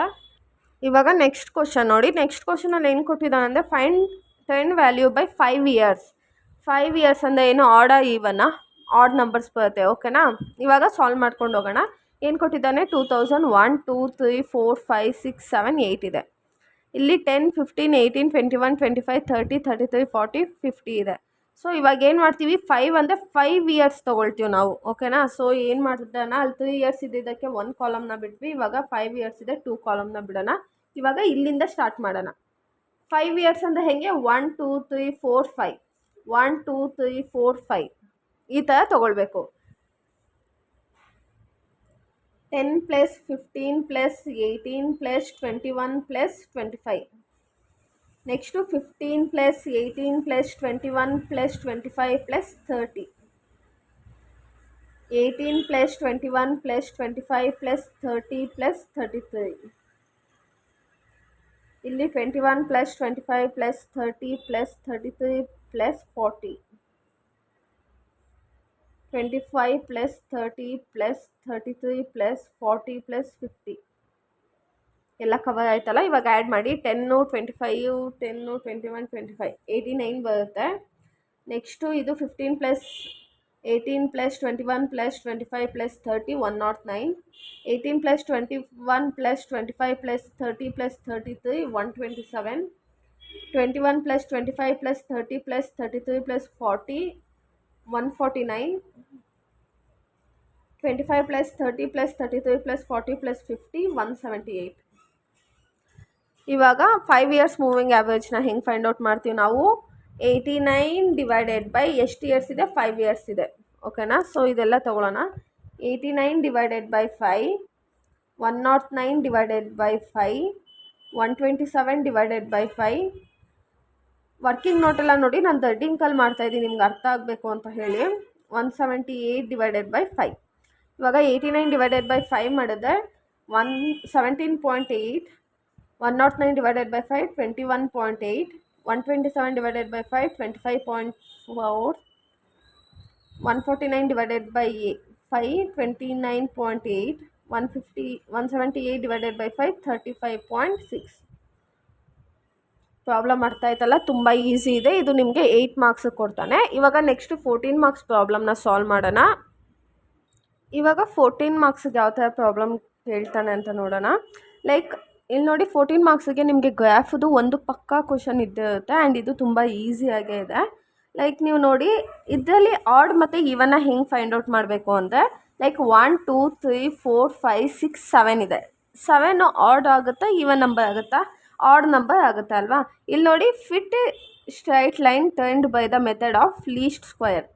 Speaker 1: ಇವಾಗ ನೆಕ್ಸ್ಟ್ ಕ್ವಶನ್ ನೋಡಿ. ನೆಕ್ಸ್ಟ್ ಕ್ವಶನಲ್ಲಿ ಏನು ಕೊಟ್ಟಿದ್ದಾನೆ ಅಂದರೆ find 10 value by 5 years. 5 years ಅಂದರೆ ಏನು, ಆಡ ಈವನ್ನ, ಆಡ್ ನಂಬರ್ಸ್ ಬರುತ್ತೆ. ಓಕೆನಾ, ಇವಾಗ ಸಾಲ್ವ್ ಮಾಡ್ಕೊಂಡು ಹೋಗೋಣ. ಏನು ಕೊಟ್ಟಿದ್ದಾನೆ, 2000 1 2 3 4 5 6 7 8 ಇದೆ. ಇಲ್ಲಿ 10 15 18 21 25 30 33 40 50 ಇದೆ. ಸೊ ಇವಾಗ ಏನು ಮಾಡ್ತೀವಿ, 5 ಅಂದರೆ 5 ಇಯರ್ಸ್ ತೊಗೊಳ್ತೀವಿ ನಾವು. ಓಕೆನಾ, ಸೊ ಏನು ಮಾಡ್ತಿದ್ದಾನ, ಅಲ್ಲಿ 3 ಇಯರ್ಸ್ ಇದ್ದಿದ್ದಕ್ಕೆ 1 ಕಾಲಮ್ನ ಬಿಟ್ವಿ. ಇವಾಗ 5 ಇಯರ್ಸ್ ಇದೆ, 2 ಕಾಲಮ್ನ ಬಿಡೋಣ. ಇವಾಗ ಇಲ್ಲಿಂದ ಸ್ಟಾರ್ಟ್ ಮಾಡೋಣ. 5 ಇಯರ್ಸ್ ಅಂದರೆ ಹೇಗೆ, 1 2 3 4 5 1 2 3 4 5 ಈ ಥರ ತೊಗೊಳ್ಬೇಕು. 10 + 15 + 18 + 21 + 25. ನೆಕ್ಸ್ಟು 15 + 18 + 21 + 25 + 30. 18 + 21 + 25 + 30 + 33. ಇಲ್ಲಿ 21 + 25 + 30 + 33 + 40. 25 + 30 + 33 + 40 + 50 ಎಲ್ಲ ಕವರ್ ಆಯ್ತಲ್ಲ. ಇವಾಗ ಆ್ಯಡ್ ಮಾಡಿ. 10 25 10 21 25 89 ಬರುತ್ತೆ. ನೆಕ್ಸ್ಟು ಇದು 15 + 18 + 21 + 25 + 30 109. 18 + 21 + 25 + 30 + 33 127. 21 + 25 + 30 + 33 + 40 149. 25 + 30 + 33 + 40 + 50 178. ಇವಾಗ 5 ಇಯರ್ಸ್ ಮೂವಿಂಗ್ ಆ್ಯಾವ್ರೇಜ್ನ ಹೆಂಗೆ ಫೈಂಡ್ ಔಟ್ ಮಾಡ್ತೀವಿ ನಾವು, 89 ಡಿವೈಡೆಡ್ ಬೈ ಎಷ್ಟು ಇಯರ್ಸ್ ಇದೆ, 5 ಇಯರ್ಸ್ ಇದೆ. ಓಕೆನಾ, ಸೊ ಇದೆಲ್ಲ ತೊಗೊಳ್ಳೋಣ. 89 divided by 5, 109 divided by 5, 127 divided by 5. Working ನೋಟೆಲ್ಲ ನೋಡಿ, ನಾನು ದರ್ಡಿಂಕಲ್ಲಿ ಮಾಡ್ತಾಯಿದ್ದೀನಿ ನಿಮ್ಗೆ ಅರ್ಥ ಆಗಬೇಕು ಅಂತ ಹೇಳಿ. 178 ಡಿವೈಡೆಡ್ ಬೈ 5. ಇವಾಗ 89 ಡಿವೈಡೆಡ್ ಬೈ 5 ಮಾಡಿದ್ರೆ 17.8. 109 divided by 5 21.8. 127 divided by 5 25.4. 149 divided by 5 29.8. 178 divided by 5 35.6. Problem ಅರ್ಥ ಆಯ್ತಲ್ಲ, ತುಂಬ ಈಸಿ ಇದೆ. ಇದು ನಿಮಗೆ 8 ಮಾರ್ಕ್ಸ್ ಕೊಡ್ತಾನೆ. ಇವಾಗ ನೆಕ್ಸ್ಟ್ 14 ಮಾರ್ಕ್ಸ್ ಪ್ರಾಬ್ಲಮ್ನ ಸಾಲ್ವ್ ಮಾಡೋಣ. ಇವಾಗ 14 ಮಾರ್ಕ್ಸಿಗೆ ಯಾವ ಥರ ಪ್ರಾಬ್ಲಮ್ ಕೇಳ್ತಾನೆ ಅಂತ ನೋಡೋಣ. ಲೈಕ್ ಇಲ್ಲಿ ನೋಡಿ, 14 ಮಾರ್ಕ್ಸಿಗೆ ನಿಮಗೆ ಗ್ರಾಫ್ದು ಒಂದು ಪಕ್ಕಾ ಕ್ವಶನ್ ಇದ್ದೇ ಇರುತ್ತೆ. ಆ್ಯಂಡ್ ಇದು ತುಂಬ ಈಸಿಯಾಗೇ ಇದೆ. ಲೈಕ್ ನೀವು ನೋಡಿ, ಇದರಲ್ಲಿ ಆಡ್ ಮತ್ತು ಇವನ್ನ ಹೆಂಗೆ ಫೈಂಡ್ ಔಟ್ ಮಾಡಬೇಕು ಅಂದರೆ, ಲೈಕ್ 1 2 3 4 5 6 7 ಇದೆ. 7 ಆಡ್ ಆಗುತ್ತಾ, ಇವನ್ ನಂಬರ್ ಆಗುತ್ತಾ, ಆಡ್ ನಂಬರ್ ಆಗುತ್ತೆ ಅಲ್ವಾ. ಇಲ್ಲಿ ನೋಡಿ, fit straight line turned by the method of list square.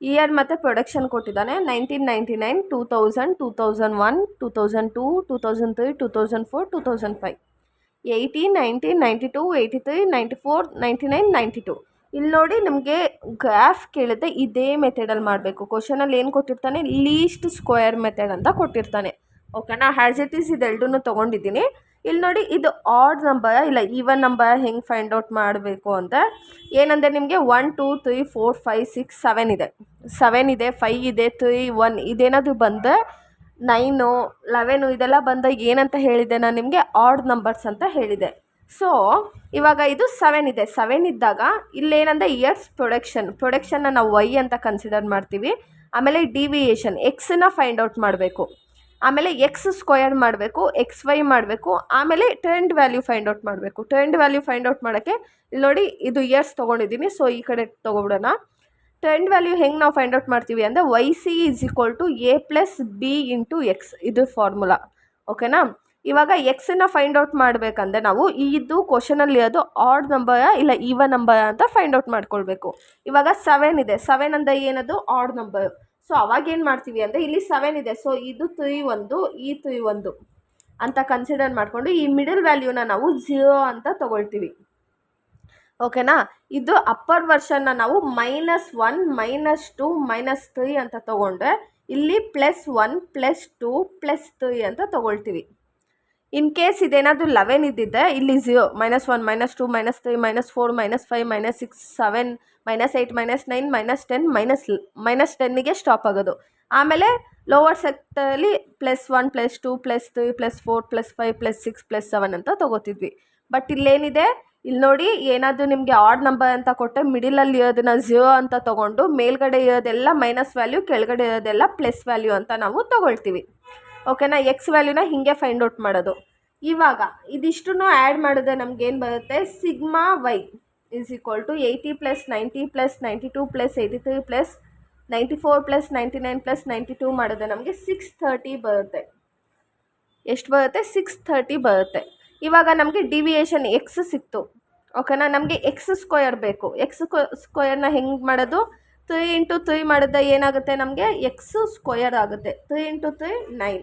Speaker 1: Year ಮತ್ತು ಪ್ರೊಡಕ್ಷನ್ ಕೊಟ್ಟಿದ್ದಾನೆ. 1999, 2000, 2001, 2002, 2003, 2004, 2005. 80, 90, 92, 83, 94, 99, 92. ಇಲ್ಲಿ ನೋಡಿ, ನಿಮಗೆ ಗ್ರಾಫ್ ಕೇಳಿದ್ರೆ ಇದೇ ಮೆಥಡಲ್ಲಿ ಮಾಡಬೇಕು. ಕ್ವಶನಲ್ಲಿ ಏನು ಕೊಟ್ಟಿರ್ತಾನೆ, ಲೀಸ್ಟ್ ಸ್ಕ್ವೇರ್ ಮೆಥಡ್ ಅಂತ ಕೊಟ್ಟಿರ್ತಾನೆ. ಓಕೆನಾ, ಹ್ಯಾಸ್ ಇಟ್ ಈಸ್ ಇದೆರಡನ್ನೂ ತೊಗೊಂಡಿದ್ದೀನಿ. ಇಲ್ಲಿ ನೋಡಿ, ಇದು ಆಡ್ ನಂಬರ್ ಇಲ್ಲ ಈವನ್ ನಂಬರ್ ಹೆಂಗೆ ಫೈಂಡ್ ಔಟ್ ಮಾಡಬೇಕು ಅಂತ ಏನಂದರೆ, ನಿಮಗೆ 1 2 3 4 5 6 7 ಇದೆ. 7 ಇದೆ, 5 ಇದೆ, 3 1 ಇದೇನಾದರೂ ಬಂದರೆ 9 11 ಇದೆಲ್ಲ ಬಂದಾಗ ಏನಂತ ಹೇಳಿದೆ ನಾನು ನಿಮಗೆ, ಆಡ್ ನಂಬರ್ಸ್ ಅಂತ ಹೇಳಿದೆ. ಸೊ ಇವಾಗ ಇದು 7 ಇದೆ. 7 ಇದ್ದಾಗ ಇಲ್ಲೇನಂದರೆ ಇಯರ್ಸ್ ಪ್ರೊಡಕ್ಷನ್ನ ನಾವು ವೈ ಅಂತ ಕನ್ಸಿಡರ್ ಮಾಡ್ತೀವಿ. ಆಮೇಲೆ ಡಿವಿಯೇಷನ್ ಎಕ್ಸನ್ನ ಫೈಂಡ್ ಔಟ್ ಮಾಡಬೇಕು. ಆಮೇಲೆ ಎಕ್ಸ್ ಸ್ಕ್ವಯರ್ ಮಾಡಬೇಕು, ಎಕ್ಸ್ ವೈ ಮಾಡಬೇಕು. ಆಮೇಲೆ ಟ್ರೆಂಡ್ ವ್ಯಾಲ್ಯೂ ಫೈಂಡ್ ಔಟ್ ಮಾಡಬೇಕು. ಟ್ರೆಂಡ್ ವ್ಯಾಲ್ಯೂ ಫೈಂಡ್ ಔಟ್ ಮಾಡೋಕ್ಕೆ ಇಲ್ಲಿ ನೋಡಿ, ಇದು ಇಯರ್ಸ್ ತೊಗೊಂಡಿದ್ದೀನಿ. ಸೊ ಈ ಕಡೆ ತೊಗೊಬಿಡೋಣ. ಟ್ರೆಂಡ್ ವ್ಯಾಲ್ಯೂ ಹೆಂಗೆ ನಾವು ಫೈಂಡ್ ಔಟ್ ಮಾಡ್ತೀವಿ ಅಂದರೆ, YC = A + B × X ಇದು ಫಾರ್ಮುಲಾ. ಓಕೆನಾ, ಇವಾಗ ಎಕ್ಸನ್ನು ಫೈಂಡ್ ಔಟ್ ಮಾಡಬೇಕಂದ್ರೆ ನಾವು ಇದು ಕ್ವಶನಲ್ಲಿ ಅದು ಆಡ್ ನಂಬರ ಇಲ್ಲ ಈವನ್ ನಂಬರ ಅಂತ ಫೈಂಡ್ ಔಟ್ ಮಾಡ್ಕೊಳ್ಬೇಕು. ಇವಾಗ 7 ಇದೆ. 7 ಅಂದರೆ ಏನದು, ಆಡ್ ನಂಬರ್. ಸೊ ಅವಾಗೇನು ಮಾಡ್ತೀವಿ ಅಂದರೆ, ಇಲ್ಲಿ 7 ಇದೆ. ಸೊ ಇದು 3 1 ಈ 3 1 ಅಂತ ಕನ್ಸಿಡರ್ ಮಾಡಿಕೊಂಡು ಈ ಮಿಡಲ್ ವ್ಯಾಲ್ಯೂನ ನಾವು 0 ಅಂತ ತೊಗೊಳ್ತೀವಿ. ಓಕೆನಾ, ಇದು ಅಪ್ಪರ್ ವರ್ಷನ್ನ ನಾವು -1 -2 -3 ಅಂತ ತೊಗೊಂಡ್ರೆ, ಇಲ್ಲಿ +1 +2 +3 ಅಂತ ತೊಗೊಳ್ತೀವಿ. ಇನ್ ಕೇಸ್ ಇದೇನಾದರೂ 11 ಇದ್ದಿದ್ದೆ, ಇಲ್ಲಿ 0 -1 -2 -3 -4 -5 -6 7 -8 -9 -10 -10ಗೆ ಸ್ಟಾಪ್ ಆಗೋದು. ಆಮೇಲೆ ಲೋವರ್ ಸೆಕ್ಟರಲ್ಲಿ +1 +2 +3 +4 +5 +6 +7 ಅಂತ ತೊಗೋತಿದ್ವಿ. ಬಟ್ ಇಲ್ಲೇನಿದೆ, ಇಲ್ಲಿ ನೋಡಿ, ಏನಾದರೂ ನಿಮಗೆ ಆಡ್ ನಂಬರ್ ಅಂತ ಕೊಟ್ಟರೆ ಮಿಡಿಲಲ್ಲಿ ಇರೋದನ್ನ 0 ಅಂತ ತೊಗೊಂಡು ಮೇಲ್ಗಡೆ ಇರೋದೆಲ್ಲ ಮೈನಸ್ ವ್ಯಾಲ್ಯೂ, ಕೆಳಗಡೆ ಇರೋದೆಲ್ಲ ಪ್ಲಸ್ ವ್ಯಾಲ್ಯೂ ಅಂತ ನಾವು ತೊಗೊಳ್ತೀವಿ. ಓಕೆನಾ. ಎಕ್ಸ್ ವ್ಯಾಲ್ಯೂನ ಹೀಗೆ ಫೈಂಡ್ ಔಟ್ ಮಾಡೋದು. ಇವಾಗ ಇದಿಷ್ಟು ಆ್ಯಡ್ ಮಾಡಿದ್ರೆ ನಮಗೇನು ಬರುತ್ತೆ, ಸಿಗ್ಮಾ ವೈ = 80 + 90 + 92 + 83 + 94 + 99 + 92 ಮಾಡಿದ್ರೆ ನಮಗೆ 630 ಬರುತ್ತೆ. ಎಷ್ಟು ಬರುತ್ತೆ? 630 ಬರುತ್ತೆ. ಇವಾಗ ನಮಗೆ ಡಿವಿಯೇಷನ್ ಎಕ್ಸ್ ಸಿಕ್ತು. ಓಕೆನಾ. ನಮಗೆ x² ಬೇಕು. x² ಹೆಂಗೆ ಮಾಡೋದು? 3 × 3 ಮಾಡಿದ್ರೆ ಏನಾಗುತ್ತೆ ನಮಗೆ? x² ಆಗುತ್ತೆ. 3 × 3 9,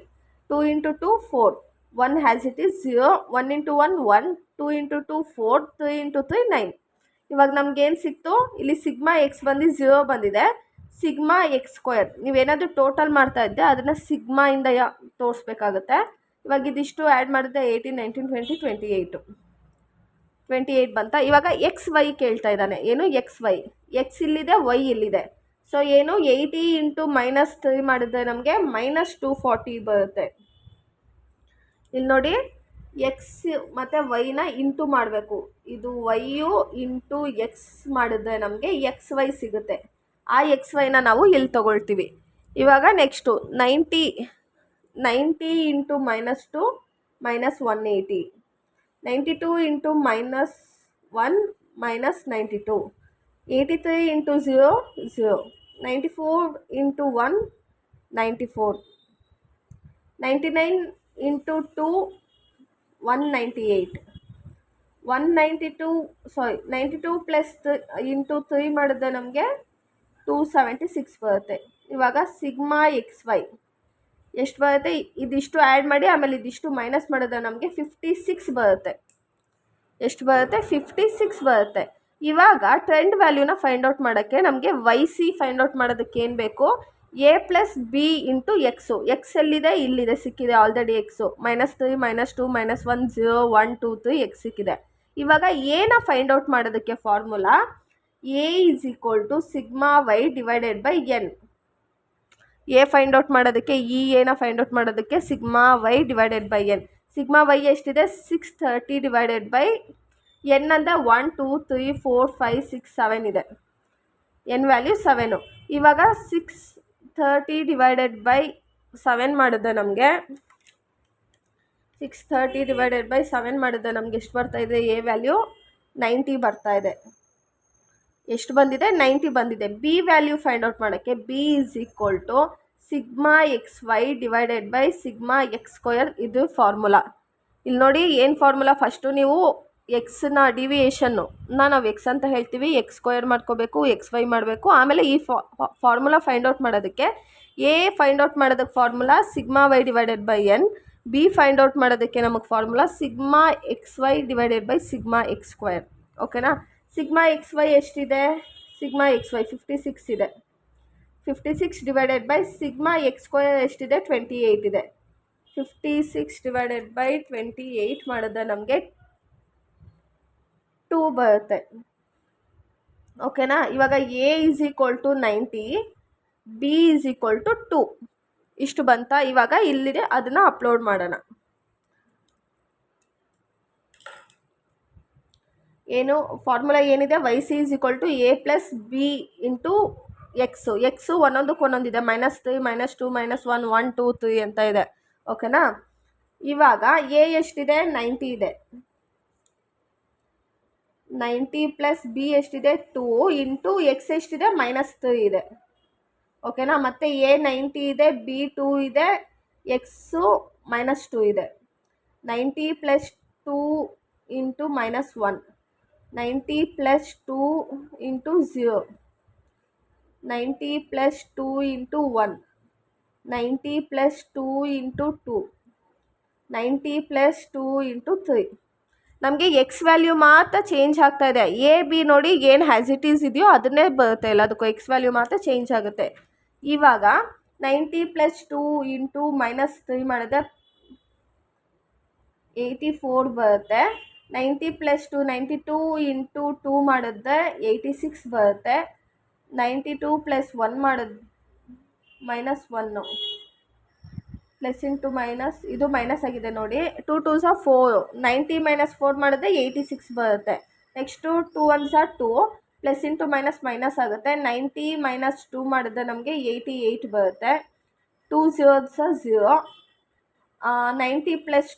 Speaker 1: 2 × 2 4, 1 ಹ್ಯಾಸ್ ಇಟ್ ಈಸ್ 0, 1 × 1 1, 2 × 2 4, 3 × 3 9. ಇವಾಗ ನಮ್ಗೇನು ಸಿಕ್ತು? ಇಲ್ಲಿ ಸಿಗ್ಮಾ ಎಕ್ಸ್ ಬಂದು 0 ಬಂದಿದೆ. ಸಿಗ್ಮಾ x², ನೀವೇನಾದರೂ ಟೋಟಲ್ ಮಾಡ್ತಾ ಇದ್ದೆ ಅದನ್ನು ಸಿಗ್ಮಾಯಿಂದ ತೋರಿಸ್ಬೇಕಾಗುತ್ತೆ. ಇವಾಗ ಇದಿಷ್ಟು ಆ್ಯಡ್ ಮಾಡಿದ್ರೆ 18 19 20 28 ಬಂತ. ಇವಾಗ ಎಕ್ಸ್ ವೈ ಕೇಳ್ತಾ ಇದ್ದಾನೆ. ಏನು? X y. ಎಕ್ಸ್ ಇಲ್ಲಿದೆ, ವೈ ಇಲ್ಲಿದೆ. ಸೊ ಏನು? 80 × -3 ಮಾಡಿದ್ರೆ ನಮಗೆ -240 ಬರುತ್ತೆ. ಇಲ್ಲಿ ನೋಡಿ, ಎಕ್ಸ್ ಮತ್ತು ವೈನ ಇಂಟು ಮಾಡಬೇಕು. ಇದು ವೈಯು ಇಂಟು ಎಕ್ಸ್ ಮಾಡಿದ್ರೆ ನಮಗೆ ಎಕ್ಸ್ ವೈ ಸಿಗುತ್ತೆ. ಆ ಎಕ್ಸ್ ವೈನ ನಾವು ಇಲ್ಲಿ ತೊಗೊಳ್ತೀವಿ. ಇವಾಗ ನೆಕ್ಸ್ಟು 90 × -2 -180, 92 × -1 -92, 83 × 0 0, 94 × 1 94, 99 × 2 198, 92 + 3 ಮಾಡಿದ್ರೆ ನಮಗೆ 276 ಬರುತ್ತೆ. ಇವಾಗ ಸಿಗ್ಮಾ ಎಕ್ಸ್ ವೈ ಎಷ್ಟು ಬರುತ್ತೆ? ಇದಿಷ್ಟು ಆ್ಯಡ್ ಮಾಡಿ ಆಮೇಲೆ ಇದಿಷ್ಟು ಮೈನಸ್ ಮಾಡಿದ್ರೆ ನಮಗೆ 56 ಬರುತ್ತೆ. ಎಷ್ಟು ಬರುತ್ತೆ? 56 ಬರುತ್ತೆ. ಇವಾಗ ಟ್ರೆಂಡ್ ವ್ಯಾಲ್ಯೂನ ಫೈಂಡ್ ಔಟ್ ಮಾಡೋಕ್ಕೆ ನಮಗೆ ವೈ ಸಿ ಫೈಂಡ್ ಔಟ್ ಮಾಡೋದಕ್ಕೆ ಏನು ಬೇಕು? a + b × x. ಎಕ್ಸ್ ಎಲ್ಲಿದೆ? ಇಲ್ಲಿದೆ, ಸಿಕ್ಕಿದೆ ಆಲ್ರೆಡಿ ಎಕ್ಸು. -3 -2 -1 0 1 2 3 ಎಕ್ಸ್ ಸಿಕ್ಕಿದೆ. ಇವಾಗ ಏನ ಫೈಂಡ್ ಔಟ್ ಮಾಡೋದಕ್ಕೆ formula a = sigma y / n. A find out ಮಾಡೋದಕ್ಕೆ ಏನ ಫೈಂಡ್ ಔಟ್ ಮಾಡೋದಕ್ಕೆ sigma y / n. Sigma y ಎಷ್ಟಿದೆ? 630 / n ಅಂದರೆ 1 2 3 4 5 6 7 ಇದೆ. n value 7. ಇವಾಗ 630 / 7 ಮಾಡಿದ್ರೆ ನಮಗೆ 630 / 7 ಮಾಡಿದ್ರೆ ನಮ್ಗೆ ಎಷ್ಟು ಬರ್ತಾ ಇದೆ? ಎ ವ್ಯಾಲ್ಯೂ 90 ಬರ್ತಾ ಇದೆ. ಎಷ್ಟು ಬಂದಿದೆ? 90 ಬಂದಿದೆ. ಬಿ ವ್ಯಾಲ್ಯೂ ಫೈಂಡ್ ಔಟ್ ಮಾಡೋಕ್ಕೆ b = sigma x y / sigma x². ಇದು ಫಾರ್ಮುಲಾ. ಇಲ್ಲಿ ನೋಡಿ, ಏನು ಫಾರ್ಮುಲಾ? ಫಸ್ಟು ನೀವು ಎಕ್ಸ್ನ ಡಿವಿಯೇಷನ್ನು ನಾವು ಎಕ್ಸ್ ಅಂತ ಹೇಳ್ತೀವಿ, x² ಮಾಡ್ಕೋಬೇಕು, ಎಕ್ಸ್ ವೈ ಮಾಡಬೇಕು. ಆಮೇಲೆ ಈ ಫಾರ್ಮುಲಾ ಫೈಂಡ್ ಔಟ್ ಮಾಡೋದಕ್ಕೆ ಎ ಫೈಂಡ್ ಔಟ್ ಮಾಡೋದಕ್ಕೆ formula sigma y / n, b find out ಮಾಡೋದಕ್ಕೆ ನಮಗೆ formula sigma x y / sigma x². ಓಕೆನಾ. ಸಿಗ್ಮಾ ಎಕ್ಸ್ ವೈ ಎಷ್ಟಿದೆ? ಸಿಗ್ಮಾ ಎಕ್ಸ್ ವೈ 56 ಇದೆ. 56 / ಸಿಗ್ಮಾ x² ಎಷ್ಟಿದೆ? 28 ಇದೆ. 56 / 28 ಮಾಡಿದ್ರೆ ನಮಗೆ 2 ಬರುತ್ತೆ. ಓಕೆನಾ. ಇವಾಗ ಎ = 90, ಬಿ = 2. ಇಷ್ಟು ಬಂತ. ಇವಾಗ ಇಲ್ಲಿದೆ, ಅದನ್ನು ಅಪ್ಲೋಡ್ ಮಾಡೋಣ. ಏನು ಫಾರ್ಮುಲಾ ಏನಿದೆ? Y c = a + b × x ಒಂದೊಂದಕ್ಕೆ ಒಂದೊಂದಿದೆ. -3 -2 -1 1 2 3 ಅಂತ ಇದೆ. ಓಕೆನಾ. ಇವಾಗ ಎ ಎಷ್ಟಿದೆ? 90 ಇದೆ. 90 + ಬಿ ಎಷ್ಟಿದೆ? 2 × ಎಕ್ಸ್ ಎಷ್ಟಿದೆ? -3 ಇದೆ. ಓಕೆನಾ. ಮತ್ತು ಎ 90 ಇದೆ, ಬಿ 2 ಇದೆ, ಎಕ್ಸು -2 ಇದೆ. 90 + 2 × -1, 90 + 2 × 0, 90 + 2 × 1, 90 + 2 × 2, 90 + 2 × 3. ನಮಗೆ ಎಕ್ಸ್ ವ್ಯಾಲ್ಯೂ ಮಾತ್ರ ಚೇಂಜ್ ಆಗ್ತಾ ಇದೆ. ಎ ಬಿ ನೋಡಿ, ಏನು ಹ್ಯಾಸ್ ಇಟ್ ಈಸ್ ಇದೆಯೋ ಅದನ್ನೇ ಬರುತ್ತೆ. ಎಲ್ಲದಕ್ಕೂ ಎಕ್ಸ್ ವ್ಯಾಲ್ಯೂ ಮಾತ್ರ ಚೇಂಜ್ ಆಗುತ್ತೆ. ಇವಾಗ 90 + 2 × -3 ಮಾಡಿದ್ರೆ 84 ಬರುತ್ತೆ. 90 + 2 92 × 2 ಮಾಡಿದ್ರೆ 86 ಬರುತ್ತೆ. 92 + 1 -1 ಪ್ಲಸ್ ಇಂಟು ಮೈನಸ್, ಇದು ಮೈನಸ್ ಆಗಿದೆ ನೋಡಿ. 2 2s are 4, 90 - 4 ಮಾಡಿದ್ರೆ 86 ಬರುತ್ತೆ. Next 2 1s are 2, plus into minus minus ಆಗುತ್ತೆ. 90 - 2 ಮಾಡಿದ್ರೆ ನಮಗೆ 88 ಬರುತ್ತೆ. 2 0s are 0, 90 plus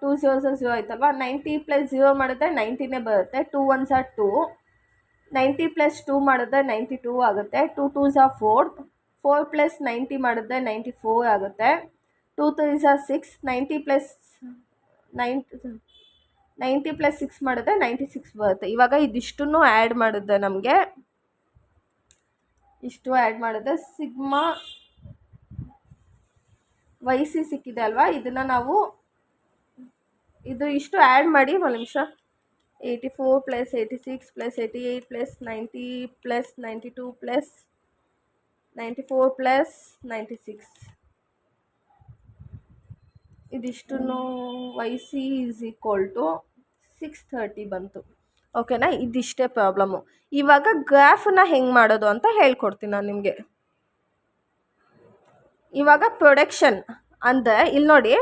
Speaker 1: 2 0s are 0 ಆಯ್ತಲ್ವಾ. 90 ಪ್ಲಸ್ 0 ಮಾಡಿದ್ರೆ 90ನೇ ಬರುತ್ತೆ. 2 1s are 2, 90 ಪ್ಲಸ್ 2 ಮಾಡಿದ್ರೆ 92 ಆಗುತ್ತೆ. 2 2s are 4, 4 ಪ್ಲಸ್ 90 ಮಾಡಿದ್ರೆ 94 ಆಗುತ್ತೆ. 2 3s are 6, 90 ಪ್ಲಸ್ 6 ಮಾಡಿದ್ರೆ 96 ಬರುತ್ತೆ. ಇವಾಗ ಇದಿಷ್ಟನ್ನು ಆ್ಯಡ್ ಮಾಡಿದ್ರೆ ನಮಗೆ ಇಷ್ಟು ಆ್ಯಡ್ ಮಾಡಿದ್ರೆ ಸಿಗ್ಮಾ YC ಸಿಕ್ಕಿದೆ ಅಲ್ವಾ. ಇದನ್ನು ನಾವು ಇಷ್ಟು ಆ್ಯಡ್ ಮಾಡಿ ಒಂದು ನಿಮಿಷ. 84 plus 86 plus 88 plus 90 plus 92 plus 94 plus 96, ಇದಿಷ್ಟನ್ನು YC ಈಸ್ ಈಕ್ವಲ್ ಟು 630 ಬಂತು. ಓಕೆನಾ, ಇದಿಷ್ಟೇ ಪ್ರಾಬ್ಲಮ್ಮು. ಇವಾಗ ಗ್ರಾಫನ್ನ ಹೆಂಗೆ ಮಾಡೋದು ಅಂತ ಹೇಳ್ಕೊಡ್ತೀನಿ ನಾನು ನಿಮಗೆ. ಇವಾಗ ಪ್ರೊಡಕ್ಷನ್ ಅಂದರೆ ಇಲ್ಲಿ ನೋಡಿ,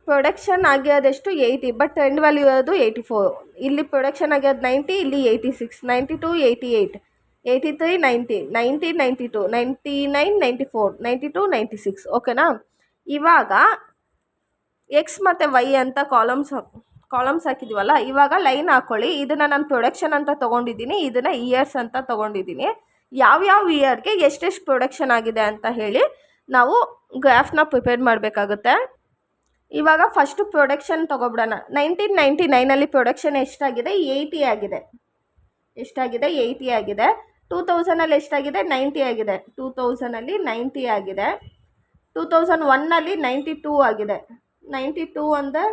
Speaker 1: ಪ್ರೊಡಕ್ಷನ್ ಆಗಿರೋದೆಷ್ಟು 80, ಬಟ್ ಟ್ರೆಂಡ್ ವ್ಯಾಲ್ಯೂ ಇರೋದು 84. ಇಲ್ಲಿ ಪ್ರೊಡಕ್ಷನ್ ಆಗಿರೋದು 90, ಇಲ್ಲಿ 86, 92 88, 83 90, 90 92, 99 94, 92 96. ಓಕೆನಾ. ಇವಾಗ ಎಕ್ಸ್ ಮತ್ತು ವೈ ಅಂತ ಕಾಲಮ್ಸ್ ಹಾಕಿದ್ದೀವಲ್ಲ, ಇವಾಗ ಲೈನ್ ಹಾಕ್ಕೊಳ್ಳಿ. ಇದನ್ನು ನಾನು ಪ್ರೊಡಕ್ಷನ್ ಅಂತ ತೊಗೊಂಡಿದ್ದೀನಿ, ಇದನ್ನು ಇಯರ್ಸ್ ಅಂತ ತೊಗೊಂಡಿದ್ದೀನಿ. ಯಾವ್ಯಾವ ಇಯರ್ಗೆ ಎಷ್ಟೆಷ್ಟು ಪ್ರೊಡಕ್ಷನ್ ಆಗಿದೆ ಅಂತ ಹೇಳಿ ನಾವು ಗ್ರಾಫ್ನ ಪ್ರಿಪೇರ್ ಮಾಡಬೇಕಾಗುತ್ತೆ. ಇವಾಗ ಫಸ್ಟು ಪ್ರೊಡಕ್ಷನ್ ತೊಗೊಬಿಡೋಣ. 1999 ಪ್ರೊಡಕ್ಷನ್ ಎಷ್ಟಾಗಿದೆ? 80 ಆಗಿದೆ. ಎಷ್ಟಾಗಿದೆ? 80 ಆಗಿದೆ. 2000 ಎಷ್ಟಾಗಿದೆ? 90 ಆಗಿದೆ. 2000 90 ಆಗಿದೆ. 2001 92 ಆಗಿದೆ. 92 ಅಂದರೆ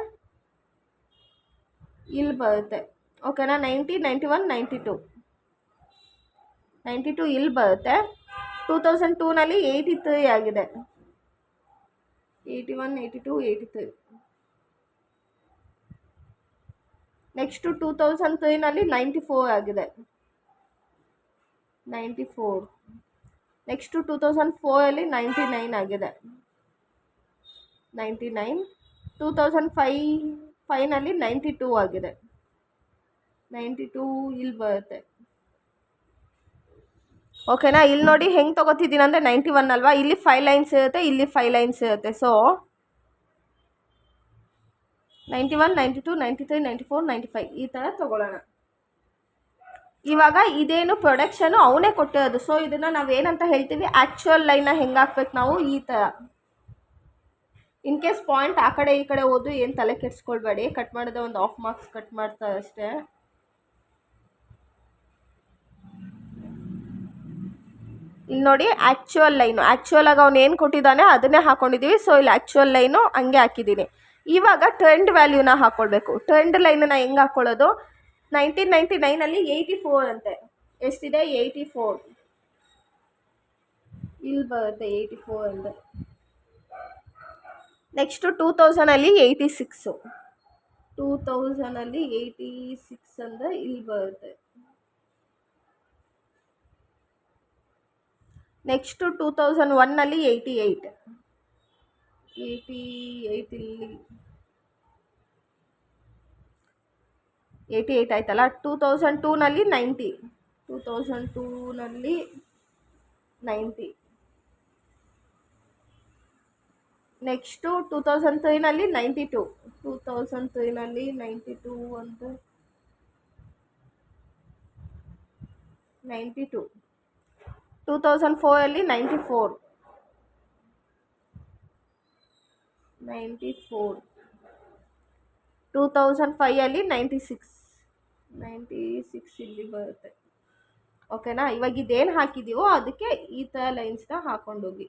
Speaker 1: ಇಲ್ಲಿ ಬರುತ್ತೆ. ಓಕೆನಾ. 90 91 92 92 ಇಲ್ಲಿ ಬರುತ್ತೆ. 2002 83 ಆಗಿದೆ. 81 82 83. ನೆಕ್ಸ್ಟು 2003 94 ಆಗಿದೆ. 94. ನೆಕ್ಸ್ಟು 2004 99 ಆಗಿದೆ. 99. 2005 92 ಆಗಿದೆ. 92 ಇಲ್ಲಿ ಬರುತ್ತೆ. ಓಕೆನಾ. ಇಲ್ಲಿ ನೋಡಿ ಹೆಂಗೆ ತೊಗೋತಿದ್ದೀನಿ ಅಂದರೆ 91 ಅಲ್ವಾ, ಇಲ್ಲಿ 5 ಲೈನ್ಸ್ ಇರುತ್ತೆ, ಇಲ್ಲಿ 5 ಲೈನ್ಸ್ ಇರುತ್ತೆ. ಸೊ 91 92 93 94 95 ಈ ಥರ ತೊಗೊಳ್ಳೋಣ. ಇವಾಗ ಇದೇನು ಪ್ರೊಡಕ್ಷನು ಅವನೇ ಕೊಟ್ಟಿರೋದು. ಸೊ ಇದನ್ನು ನಾವೇನಂತ ಹೇಳ್ತೀವಿ? ಆ್ಯಕ್ಚುಯಲ್ ಲೈನ್ನ ಹೆಂಗೆ ಹಾಕ್ಬೇಕು ನಾವು? ಈ ಥರ. ಇನ್ ಕೇಸ್ ಪಾಯಿಂಟ್ ಆ ಕಡೆ ಈ ಕಡೆ ಹೋದು ಏನು ತಲೆ ಕೆಡಿಸ್ಕೊಳ್ಬೇಡಿ. ಕಟ್ ಮಾಡಿದ್ರೆ ಒಂದು ½ ಮಾರ್ಕ್ಸ್ ಕಟ್ ಮಾಡ್ತಾರೆ ಅಷ್ಟೇ. ಇಲ್ಲಿ ನೋಡಿ, ಆ್ಯಕ್ಚುಯಲ್ ಲೈನು, ಆ್ಯಕ್ಚುಯಲಾಗಿ ಅವ್ನು ಏನು ಕೊಟ್ಟಿದ್ದಾನೆ ಅದನ್ನೇ ಹಾಕ್ಕೊಂಡಿದ್ದೀವಿ. ಸೊ ಇಲ್ಲಿ ಆ್ಯಕ್ಚುಯಲ್ ಲೈನು ಹಂಗೆ ಹಾಕಿದ್ದೀನಿ. ಇವಾಗ ಟ್ರೆಂಡ್ ವ್ಯಾಲ್ಯೂನ ಹಾಕ್ಕೊಳ್ಬೇಕು. ಟ್ರೆಂಡ್ ಲೈನನ್ನು ಹೆಂಗೆ ಹಾಕ್ಕೊಳ್ಳೋದು? 1999 84 ಅಂತೆ. ಎಷ್ಟಿದೆ? 84 ಇಲ್ಲಿ ಬರುತ್ತೆ. 84 ಅಂದರೆ ನೆಕ್ಸ್ಟು 2000 86. 2000 86 ಅಂದರೆ ಇಲ್ಲಿ ಬರುತ್ತೆ. ನೆಕ್ಸ್ಟು 2001 88. 88 ಇಲ್ಲಿ 88 ಆಯ್ತಲ್ಲ. 2002 90. 2002 90. ನೆಕ್ಸ್ಟು 2003 92. 2003 92 ಅಂತ 92. 2004 94. 94. 2005 96. 96 ಇಲ್ಲಿ ಬರುತ್ತೆ. ಓಕೆನಾ. ಇವಾಗ ಇದೇನು ಹಾಕಿದ್ದೀವೋ ಅದಕ್ಕೆ ಈ ಥರ ಲೈನ್ಸ್ನ ಹಾಕೊಂಡೋಗಿ.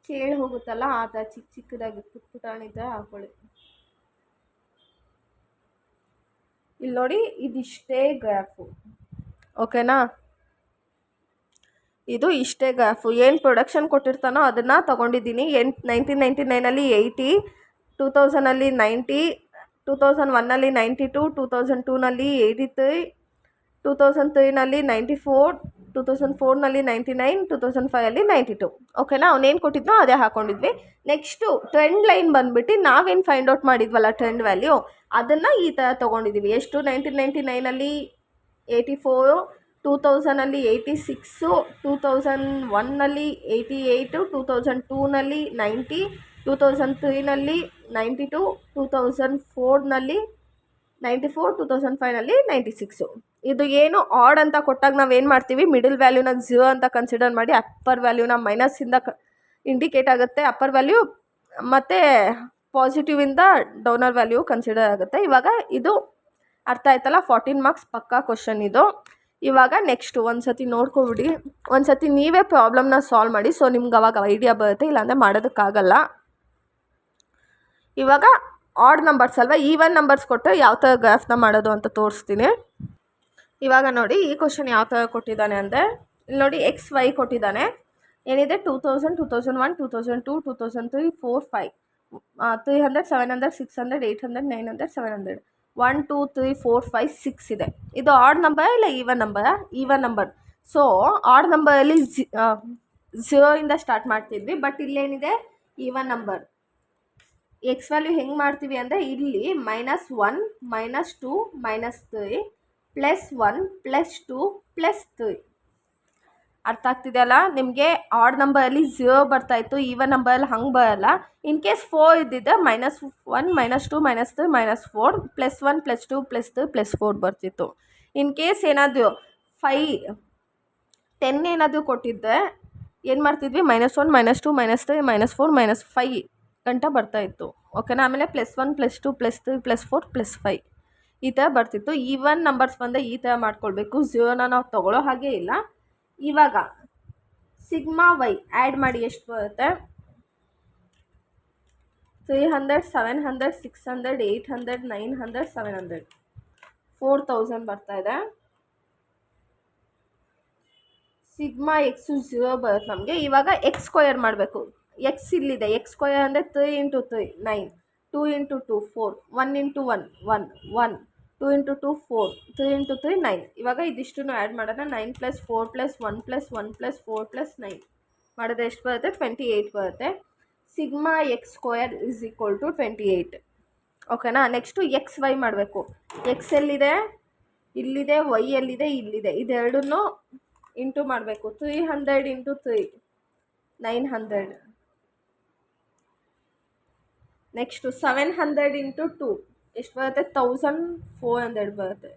Speaker 1: ಕೇಳಿ ಹೋಗುತ್ತಲ್ಲ ಆ ಥರ ಚಿಕ್ಕ ಚಿಕ್ಕದಾಗಿ ಪುಟಾಣಿದ ಹಾಕೊಳ್ಳಿ. ಇಲ್ಲಿ ನೋಡಿ, ಇದಿಷ್ಟೇ ಗ್ರಾಫು. ಓಕೆನಾ. ಇದು ಇಷ್ಟೇ ಗ್ರಾಫು. ಏನು ಪ್ರೊಡಕ್ಷನ್ ಕೊಟ್ಟಿರ್ತಾನೋ ಅದನ್ನು ತೊಗೊಂಡಿದ್ದೀನಿ. 1999 80, 2000 90, 2001 92, 2002 83, 2003ನಲ್ಲಿ 94, 2004ನಲ್ಲಿ 99, 2005ಅಲ್ಲಿ 92. ಓಕೆನಾ, ಅವನೇನು ಕೊಟ್ಟಿದ್ನೋ ಅದೇ ಹಾಕ್ಕೊಂಡಿದ್ವಿ. ನೆಕ್ಸ್ಟು ಟ್ರೆಂಡ್ ಲೈನ್ ಬಂದುಬಿಟ್ಟು ನಾವೇನು ಫೈಂಡ್ ಔಟ್ ಮಾಡಿದ್ವಲ್ಲ ಟ್ರೆಂಡ್ ವ್ಯಾಲ್ಯೂ, ಅದನ್ನು ಈ ಥರ ತೊಗೊಂಡಿದ್ದೀವಿ. ಎಷ್ಟು? 1999ನಲ್ಲಿ 84, 2000ಅಲ್ಲಿ 86, 2001ನಲ್ಲಿ 88, 2002ನಲ್ಲಿ 90, 2003ನಲ್ಲಿ 92, 2004ನಲ್ಲಿ 94, 2005ನಲ್ಲಿ 96. ಇದು ಏನು ಆಡ್ ಅಂತ ಕೊಟ್ಟಾಗ ನಾವೇನು ಮಾಡ್ತೀವಿ, ಮಿಡಲ್ ವ್ಯಾಲ್ಯೂನ 0 ಅಂತ ಕನ್ಸಿಡರ್ ಮಾಡಿ ಅಪ್ಪರ್ ವ್ಯಾಲ್ಯೂನ ಮೈನಸ್ಸಿಂದ ಇಂಡಿಕೇಟ್ ಆಗುತ್ತೆ. ಅಪ್ಪರ್ ವ್ಯಾಲ್ಯೂ ಮತ್ತು ಪಾಸಿಟಿವಿಂದ ಡೌನರ್ ವ್ಯಾಲ್ಯೂ ಕನ್ಸಿಡರ್ ಆಗುತ್ತೆ. ಇವಾಗ ಇದು ಅರ್ಥ ಆಯ್ತಲ್ಲ, 14 ಮಾರ್ಕ್ಸ್ ಪಕ್ಕಾ ಕ್ವಶನ್ ಇದು. ಇವಾಗ ನೆಕ್ಸ್ಟು ಒಂದು ಸತಿ ನೋಡ್ಕೊಬಿಡಿ, ಒಂದು ಸತಿ ನೀವೇ ಪ್ರಾಬ್ಲಮ್ನ ಸಾಲ್ವ್ ಮಾಡಿ. ಸೊ ನಿಮ್ಗೆ ಅವಾಗ ಐಡಿಯಾ ಬರುತ್ತೆ, ಇಲ್ಲಾಂದರೆ ಮಾಡೋದಕ್ಕಾಗಲ್ಲ. ಇವಾಗ ಆಡ್ ನಂಬರ್ಸ್ ಅಲ್ವಾ, ಈವನ್ ನಂಬರ್ಸ್ ಕೊಟ್ಟರೆ ಯಾವ ಥರ ಗ್ರಾಫ್ನ ಮಾಡೋದು ಅಂತ ತೋರಿಸ್ತೀನಿ. ಇವಾಗ ನೋಡಿ ಈ ಕ್ವಶನ್ ಯಾವ ಥರ ಕೊಟ್ಟಿದ್ದಾನೆ ಅಂದರೆ, ಇಲ್ಲಿ ನೋಡಿ XY ಕೊಟ್ಟಿದ್ದಾನೆ. ಏನಿದೆ? 2000, 2001, 2002, 2003, 4, 5, 300, 700, 600, 800, 900, 700, 1, 2, 3, 4, 5, 6 ಇದೆ. ಇದು ಆಡ್ ನಂಬರ್ ಇಲ್ಲ ಈವನ್ ನಂಬರಾ? Even number. ಸೊ ಆಡ್ ನಂಬರಲ್ಲಿ 0ಇಂದ ಸ್ಟಾರ್ಟ್ ಮಾಡ್ತಿದ್ವಿ, ಬಟ್ ಇಲ್ಲೇನಿದೆ? Even number. ಎಕ್ಸ್ ವ್ಯಾಲ್ಯೂ ಹೆಂಗೆ ಮಾಡ್ತೀವಿ ಅಂದರೆ, ಇಲ್ಲಿ -1, -2, -3, +1, +2, +3. ಅರ್ಥ ಆಗ್ತಿದೆಯಲ್ಲ ನಿಮಗೆ? ಆಡ್ ನಂಬರಲ್ಲಿ 0 ಬರ್ತಾಯಿತ್ತು, ಈವನ್ ನಂಬರಲ್ಲಿ ಹಂಗೆ ಬರೋಲ್ಲ. ಇನ್ ಕೇಸ್ 4 ಇದ್ದಿದ್ದೆ -1, -2, -3, -4, +1, +2, +3, +4 ಬರ್ತಿತ್ತು. ಇನ್ ಕೇಸ್ ಏನಾದರೂ 5, 10 ಏನಾದರೂ ಕೊಟ್ಟಿದ್ದೆ ಏನು ಮಾಡ್ತಿದ್ವಿ? -1, -2, -3, -4, -5 ಗಂಟ ಬರ್ತಾಯಿತ್ತು. ಓಕೆನಾ? ಆಮೇಲೆ +1, +2, +3, +4, +5 ಈ ಥರ ಬರ್ತಿತ್ತು. ಈವನ್ ನಂಬರ್ಸ್ ಬಂದರೆ ಈ ಥರ ಮಾಡ್ಕೊಳ್ಬೇಕು, 0ನ ನಾವು ತೊಗೊಳ್ಳೋ ಹಾಗೆ ಇಲ್ಲ. ಇವಾಗ ಸಿಗ್ಮಾ ವೈ ಆ್ಯಡ್ ಮಾಡಿ ಎಷ್ಟು ಬರುತ್ತೆ? 300, 700, 600, 800, 900, 700, 4000 ಬರ್ತಾ ಇದೆ. ಸಿಗ್ಮಾ ಎಕ್ಸು 0 ಬರುತ್ತೆ ನಮಗೆ. ಇವಾಗ ಎಕ್ಸ್ ಸ್ಕ್ವಯರ್ ಮಾಡಬೇಕು. ಎಕ್ಸ್ ಇಲ್ಲಿದೆ, ಎಕ್ಸ್ ಸ್ಕ್ವಯರ್ ಅಂದರೆ 3 × 3 9, 2 × 2 4, 1 × 1 1 1, 2 × 2 4, 3 × 3 9. ಇವಾಗ ಇದಿಷ್ಟು ಆ್ಯಡ್ ಮಾಡೋಣ. 9 + 4 + 1 + 1 + 4 + 9 ಮಾಡಿದ್ರೆ ಎಷ್ಟು ಬರುತ್ತೆ? 28 ಬರುತ್ತೆ. Sigma x square = 28. ಓಕೆನಾ? ನೆಕ್ಸ್ಟು ಎಕ್ಸ್ ವೈ ಮಾಡಬೇಕು. ಎಕ್ಸ್ ಎಲ್ಲಿದೆ? ಇಲ್ಲಿದೆ. ವೈ ಎಲ್ಲಿದೆ? ಇಲ್ಲಿದೆ. ಇದೆರಡನ್ನೂ ಇಂಟು ಮಾಡಬೇಕು. 300 × 3 900. ನೆಕ್ಸ್ಟು 700 × 2 ಎಷ್ಟು ಬರುತ್ತೆ? 1400 ಬರುತ್ತೆ.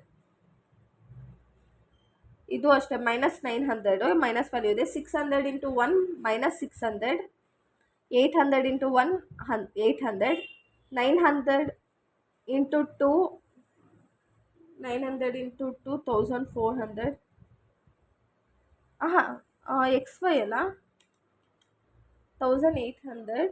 Speaker 1: ಇದು ಅಷ್ಟೇ -900 ಮೈನಸ್ ವ್ಯಾಲ್ಯೂ ಇದೆ. 600 × 1 -600, 800 × 1 800, 900 × 2 900 × 2 1400. ಎಕ್ಸ್ ವೈ ಅಲ್ಲ, 1800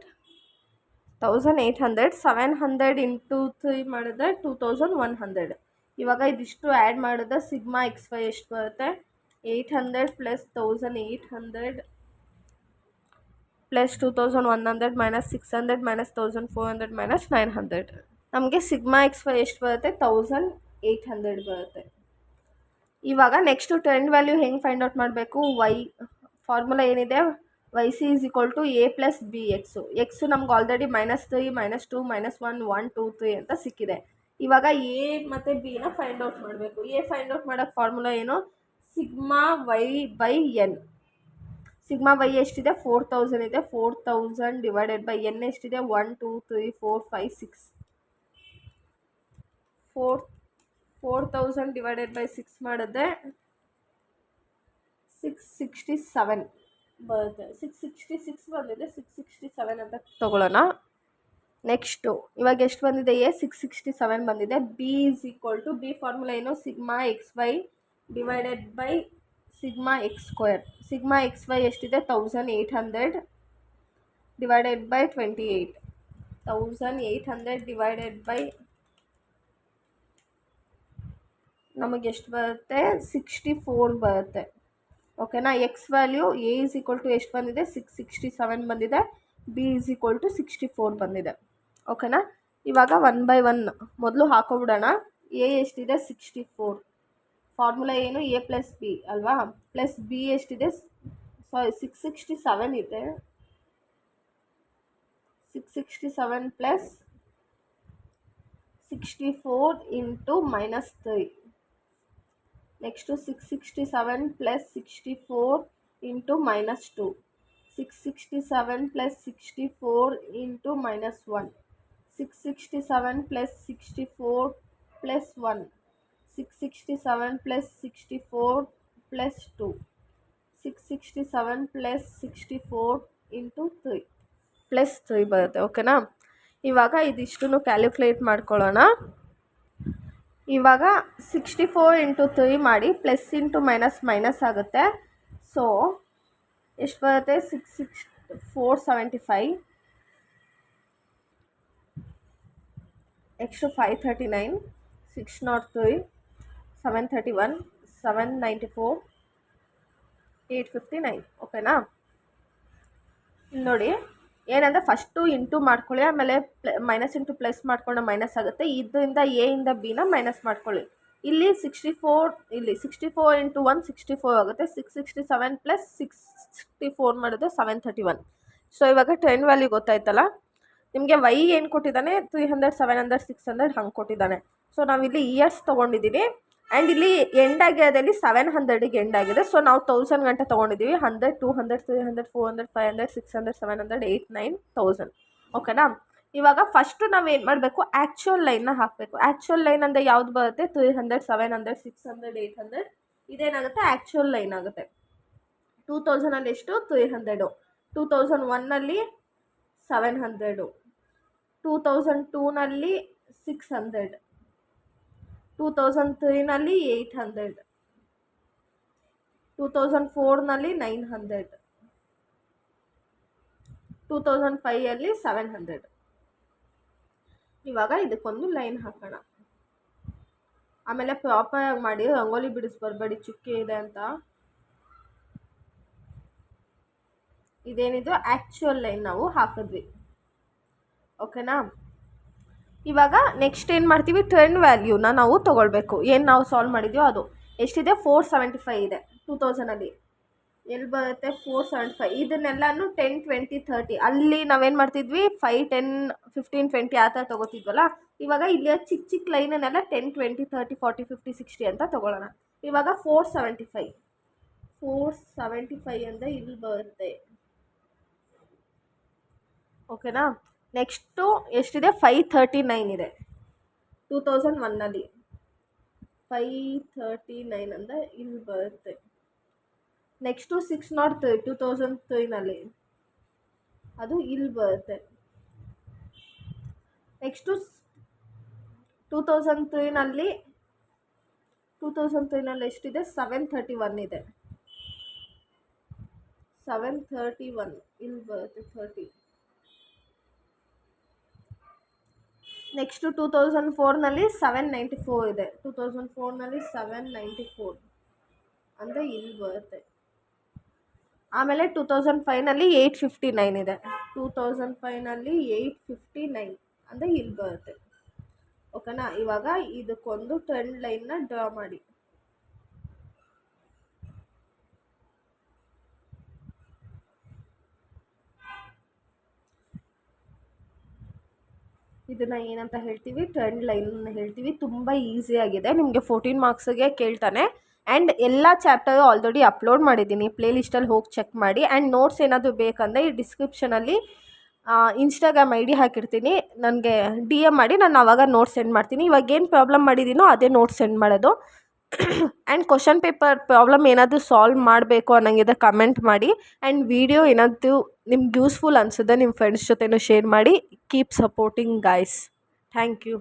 Speaker 1: 700 × 3 ಮಾಡಿದ್ರೆ 2100. ಇವಾಗ ಇದಿಷ್ಟು ಆ್ಯಡ್ ಮಾಡಿದ್ರೆ ಸಿಗ್ಮಾ ಎಕ್ಸ್ ವೈ ಎಷ್ಟು ಬರುತ್ತೆ? 800 + 1800 + 2100 - 600 - 1400 - 900. ನಮಗೆ ಸಿಗ್ಮಾ ಎಕ್ಸ್ ವೈ ಎಷ್ಟು ಬರುತ್ತೆ? 1800 ಬರುತ್ತೆ. ಇವಾಗ ನೆಕ್ಸ್ಟು ಟ್ರೆಂಡ್ ವ್ಯಾಲ್ಯೂ ಹೆಂಗೆ ಫೈಂಡ್ ಔಟ್ ಮಾಡಬೇಕು? ವೈ ಫಾರ್ಮುಲಾ ಏನಿದೆ? YC = A + BX. ಎಕ್ಸು ನಮ್ಗೆ ಆಲ್ರೆಡಿ -3, -2, -1, 1, 2, 3 ಅಂತ ಸಿಕ್ಕಿದೆ. ಇವಾಗ ಎ ಮತ್ತು ಬಿನ ಫೈಂಡ್ ಔಟ್ ಮಾಡಬೇಕು. ಎ ಫೈಂಡ್ ಔಟ್ ಮಾಡೋಕ್ಕೆ ಫಾರ್ಮುಲಾ ಏನು? Sigma y/n. ಸಿಗ್ಮಾ ವೈ ಎಷ್ಟಿದೆ? 4000 ಇದೆ. 4000 / n ಎಷ್ಟಿದೆ? 1, 2, 3, 4, 5, 6. 4000 / 6 ಮಾಡಿದ್ರೆ 667 ಬರುತ್ತೆ. 666 ಬಂದಿದೆ. 667 ಅಂತ ತೊಗೊಳ್ಳೋಣ. ನೆಕ್ಸ್ಟು ಇವಾಗ ಎಷ್ಟು ಬಂದಿದೆ? ಎ 667 ಬಂದಿದೆ. ಬಿ = ಬಿ ಫಾರ್ಮುಲಾ ಏನು? Sigma x y / sigma x square. Sigma x y ಎಷ್ಟಿದೆ? 1800 / 28. 1800 ನಮಗೆ ಎಷ್ಟು ಬರುತ್ತೆ? 64 ಬರುತ್ತೆ. ಓಕೆನಾ? ಎಕ್ಸ್ ವ್ಯಾಲ್ಯೂ ಎ = ಎಷ್ಟು ಬಂದಿದೆ? 667 ಬಂದಿದೆ. ಬಿ = 64 ಬಂದಿದೆ. ಓಕೆನಾ? ಇವಾಗ 1 by 1 ಮೊದಲು ಹಾಕೋಬಿಡೋಣ. ಎ ಎಷ್ಟಿದೆ? 64. ಫಾರ್ಮುಲಾ ಏನು ಎ ಪ್ಲಸ್ ಬಿ ಅಲ್ವಾ. ಪ್ಲಸ್ ಬಿ ಎಷ್ಟಿದೆ, ಸಾರಿ 667 ಇದೆ. 667 plus 64 into -3. Next 667 plus 64 into -2. 667 plus 64 into -1. 667 plus 64 plus 1. 667 plus 64 plus 2. 667 plus 64 into 3 plus 3 ಬರುತ್ತೆ. ಓಕೆನಾ. ಇವಾಗ ಇದಿಷ್ಟನ್ನು ಕ್ಯಾಲ್ಕುಲೇಟ್ ಮಾಡ್ಕೊಳ್ಳೋಣ. ಇವಾಗ 64 ಇಂಟು 3 ಮಾಡಿ ಪ್ಲಸ್ ಇಂಟು ಮೈನಸ್ ಆಗುತ್ತೆ. ಸೊ ಎಷ್ಟು ಬರುತ್ತೆ, 475 ನೆಕ್ಸ್ಟು 539, 603, 731, 794, 859. ಓಕೆನಾ. ನೋಡಿ ಏನಂದರೆ ಫಸ್ಟು ಇಂಟು ಮಾಡ್ಕೊಳ್ಳಿ, ಆಮೇಲೆ ಮೈನಸ್ ಇಂಟು ಪ್ಲಸ್ ಮಾಡ್ಕೊಂಡು ಮೈನಸ್ ಆಗುತ್ತೆ. ಇದರಿಂದ ಎ ಇಂದ ಬಿನ ಮೈನಸ್ ಮಾಡ್ಕೊಳ್ಳಿ. ಇಲ್ಲಿ 64, ಇಲ್ಲಿ 64 ಇಂಟು 1 64 ಆಗುತ್ತೆ. 667 ಪ್ಲಸ್ 64 ಮಾಡಿದ್ರೆ 731. ಸೊ ಇವಾಗ 10 ವ್ಯಾಲ್ಯೂ ಗೊತ್ತಾಯ್ತಲ್ಲ ನಿಮಗೆ. ವೈ ಏನು ಕೊಟ್ಟಿದ್ದಾನೆ, 300, 700, 600 ಹಂಗೆ ಕೊಟ್ಟಿದ್ದಾನೆ. ಸೊ ನಾವಿಲ್ಲಿ ಇಯರ್ಸ್ ತೊಗೊಂಡಿದ್ದೀವಿ. ಆ್ಯಂಡ್ ಇಲ್ಲಿ ಎಂಡ್ ಆಗಿರೋದಲ್ಲಿ 700ಗೆ ಎಂಡ್ ಆಗಿದೆ. ಸೊ ನಾವು 1000 ಗಂಟೆ ತೊಗೊಂಡಿದ್ದೀವಿ. 100, 200, 300, 400, 500, 600, 700, 8, 9, 1000. ಓಕೆನಾ. ಇವಾಗ ಫಸ್ಟು ನಾವು ಏನು ಮಾಡಬೇಕು, ಆ್ಯಕ್ಚುಯಲ್ ಲೈನ್ನ ಹಾಕಬೇಕು. ಆ್ಯಕ್ಚುಯಲ್ ಲೈನ್ ಅಂದರೆ ಯಾವ್ದು ಬರುತ್ತೆ, 300, 700, 600, 800 ಇದೇನಾಗುತ್ತೆ, ಆ್ಯಕ್ಚುಯಲ್ ಲೈನ್ ಆಗುತ್ತೆ. 2000ಅಲ್ಲಿ ಎಷ್ಟು, 300. 2001ನಲ್ಲಿ 700. 2002ನಲ್ಲಿ 600. 2003ನಲ್ಲಿ 800. 2004ನಲ್ಲಿ 900. 2005ಅಲ್ಲಿ 700. ಇವಾಗ ಇದಕ್ಕೊಂದು ಲೈನ್ ಹಾಕೋಣ. ಆಮೇಲೆ ಪ್ರಾಪರಾಗಿ ಮಾಡಿ, ರಂಗೋಲಿ ಬಿಡಿಸ್ಬರ್ಬೇಡಿ ಚುಕ್ಕೆ ಇದೆ ಅಂತ. ಇದೇನಿದು ಆ್ಯಕ್ಚುಯಲ್ ಲೈನ್ ನಾವು ಹಾಕಿದ್ವಿ. ಓಕೆನಾ. ಇವಾಗ ನೆಕ್ಸ್ಟ್ ಏನು ಮಾಡ್ತೀವಿ, 10 ವ್ಯಾಲ್ಯೂನ ನಾವು ತೊಗೊಳ್ಬೇಕು. ಏನು ನಾವು ಸಾಲ್ವ್ ಮಾಡಿದ್ಯೋ ಅದು ಎಷ್ಟಿದೆ, 475 ಇದೆ 2000ಅಲ್ಲಿ. ಎಲ್ಲಿ ಬರುತ್ತೆ, 475. ಇದನ್ನೆಲ್ಲನೂ 10, 20, 30 ಅಲ್ಲಿ ನಾವೇನು ಮಾಡ್ತಿದ್ವಿ, 5, 10, 15, 20 ಆ ಥರ ತೊಗೋತಿದ್ವಲ್ಲ. ಇವಾಗ ಇಲ್ಲಿ ಚಿಕ್ಕ ಚಿಕ್ಕ ಲೈನನ್ನೆಲ್ಲ 10, 20, 30, 40, 50, 60 ಅಂತ ತೊಗೊಳ್ಳೋಣ. ಇವಾಗ 475 ಅಂದರೆ ಇಲ್ಲಿ ಬರುತ್ತೆ. ಓಕೆನಾ. ನೆಕ್ಸ್ಟು ಎಷ್ಟಿದೆ, 539 ಇದೆ 2001ನಲ್ಲಿ. 539 ಅಂದರೆ ಇಲ್ಲಿ ಬರುತ್ತೆ. ನೆಕ್ಸ್ಟು 603 2003ನಲ್ಲಿ, ಅದು ಇಲ್ಲಿ ಬರುತ್ತೆ. ನೆಕ್ಸ್ಟು 2003ನಲ್ಲಿ ಎಷ್ಟಿದೆ, 731 ಇದೆ. 731 ಇಲ್ಲಿ ಬರುತ್ತೆ, 30. ನೆಕ್ಸ್ಟು 2004ನಲ್ಲಿ 794 ಇದೆ. 2004ನಲ್ಲಿ 794 ಅಂದರೆ ಇಲ್ಲಿ ಬರುತ್ತೆ. ಆಮೇಲೆ 2005ನಲ್ಲಿ 859 ಇದೆ. 2005ನಲ್ಲಿ 859 ಅಂದರೆ ಇಲ್ಲಿ ಬರುತ್ತೆ. ಓಕೆನಾ. ಇವಾಗ ಇದಕ್ಕೊಂದು ಟ್ರೆಂಡ್ ಲೈನ್ನ ಡ್ರಾ ಮಾಡಿ. ಇದನ್ನು ಏನಂತ ಹೇಳ್ತೀವಿ, ಟ್ರೆಂಡ್ ಲೈನ್ ಹೇಳ್ತೀವಿ. ತುಂಬ ಈಸಿಯಾಗಿದೆ, ನಿಮಗೆ 14 ಮಾರ್ಕ್ಸಿಗೆ ಕೇಳ್ತಾನೆ. ಆ್ಯಂಡ್ ಎಲ್ಲ ಚಾಪ್ಟರು ಆಲ್ರೆಡಿ ಅಪ್ಲೋಡ್ ಮಾಡಿದ್ದೀನಿ, ಪ್ಲೇ ಲಿಸ್ಟಲ್ಲಿ ಹೋಗಿ ಚೆಕ್ ಮಾಡಿ. ಆ್ಯಂಡ್ ನೋಟ್ಸ್ ಏನಾದರೂ ಬೇಕಂದರೆ ಈ ಡಿಸ್ಕ್ರಿಪ್ಷನಲ್ಲಿ ಇನ್ಸ್ಟಾಗ್ರಾಮ್ ID ಹಾಕಿರ್ತೀನಿ, ನನಗೆ DM ಮಾಡಿ, ನಾನು ಆವಾಗ ನೋಟ್ಸ್ ಸೆಂಡ್ ಮಾಡ್ತೀನಿ. ಇವಾಗ ಏನು ಪ್ರಾಬ್ಲಮ್ ಮಾಡಿದ್ದೀನೋ ಅದೇ ನೋಟ್ಸ್ ಸೆಂಡ್ ಮಾಡೋದು. ಆ್ಯಂಡ್ ಕ್ವಶನ್ ಪೇಪರ್ ಪ್ರಾಬ್ಲಮ್ ಏನಾದರೂ ಸಾಲ್ವ್ ಮಾಡಬೇಕು ಅನ್ನೋಂಗಿದೆ ಕಮೆಂಟ್ ಮಾಡಿ. ಆ್ಯಂಡ್ ವಿಡಿಯೋ ಏನಾದರೂ ನಿಮ್ಗೆ ಯೂಸ್ಫುಲ್ ಅನಿಸಿದ್ರೆ ನಿಮ್ಮ ಫ್ರೆಂಡ್ಸ್ ಜೊತೆನೂ ಶೇರ್ ಮಾಡಿ. Keep supporting guys. Thank you.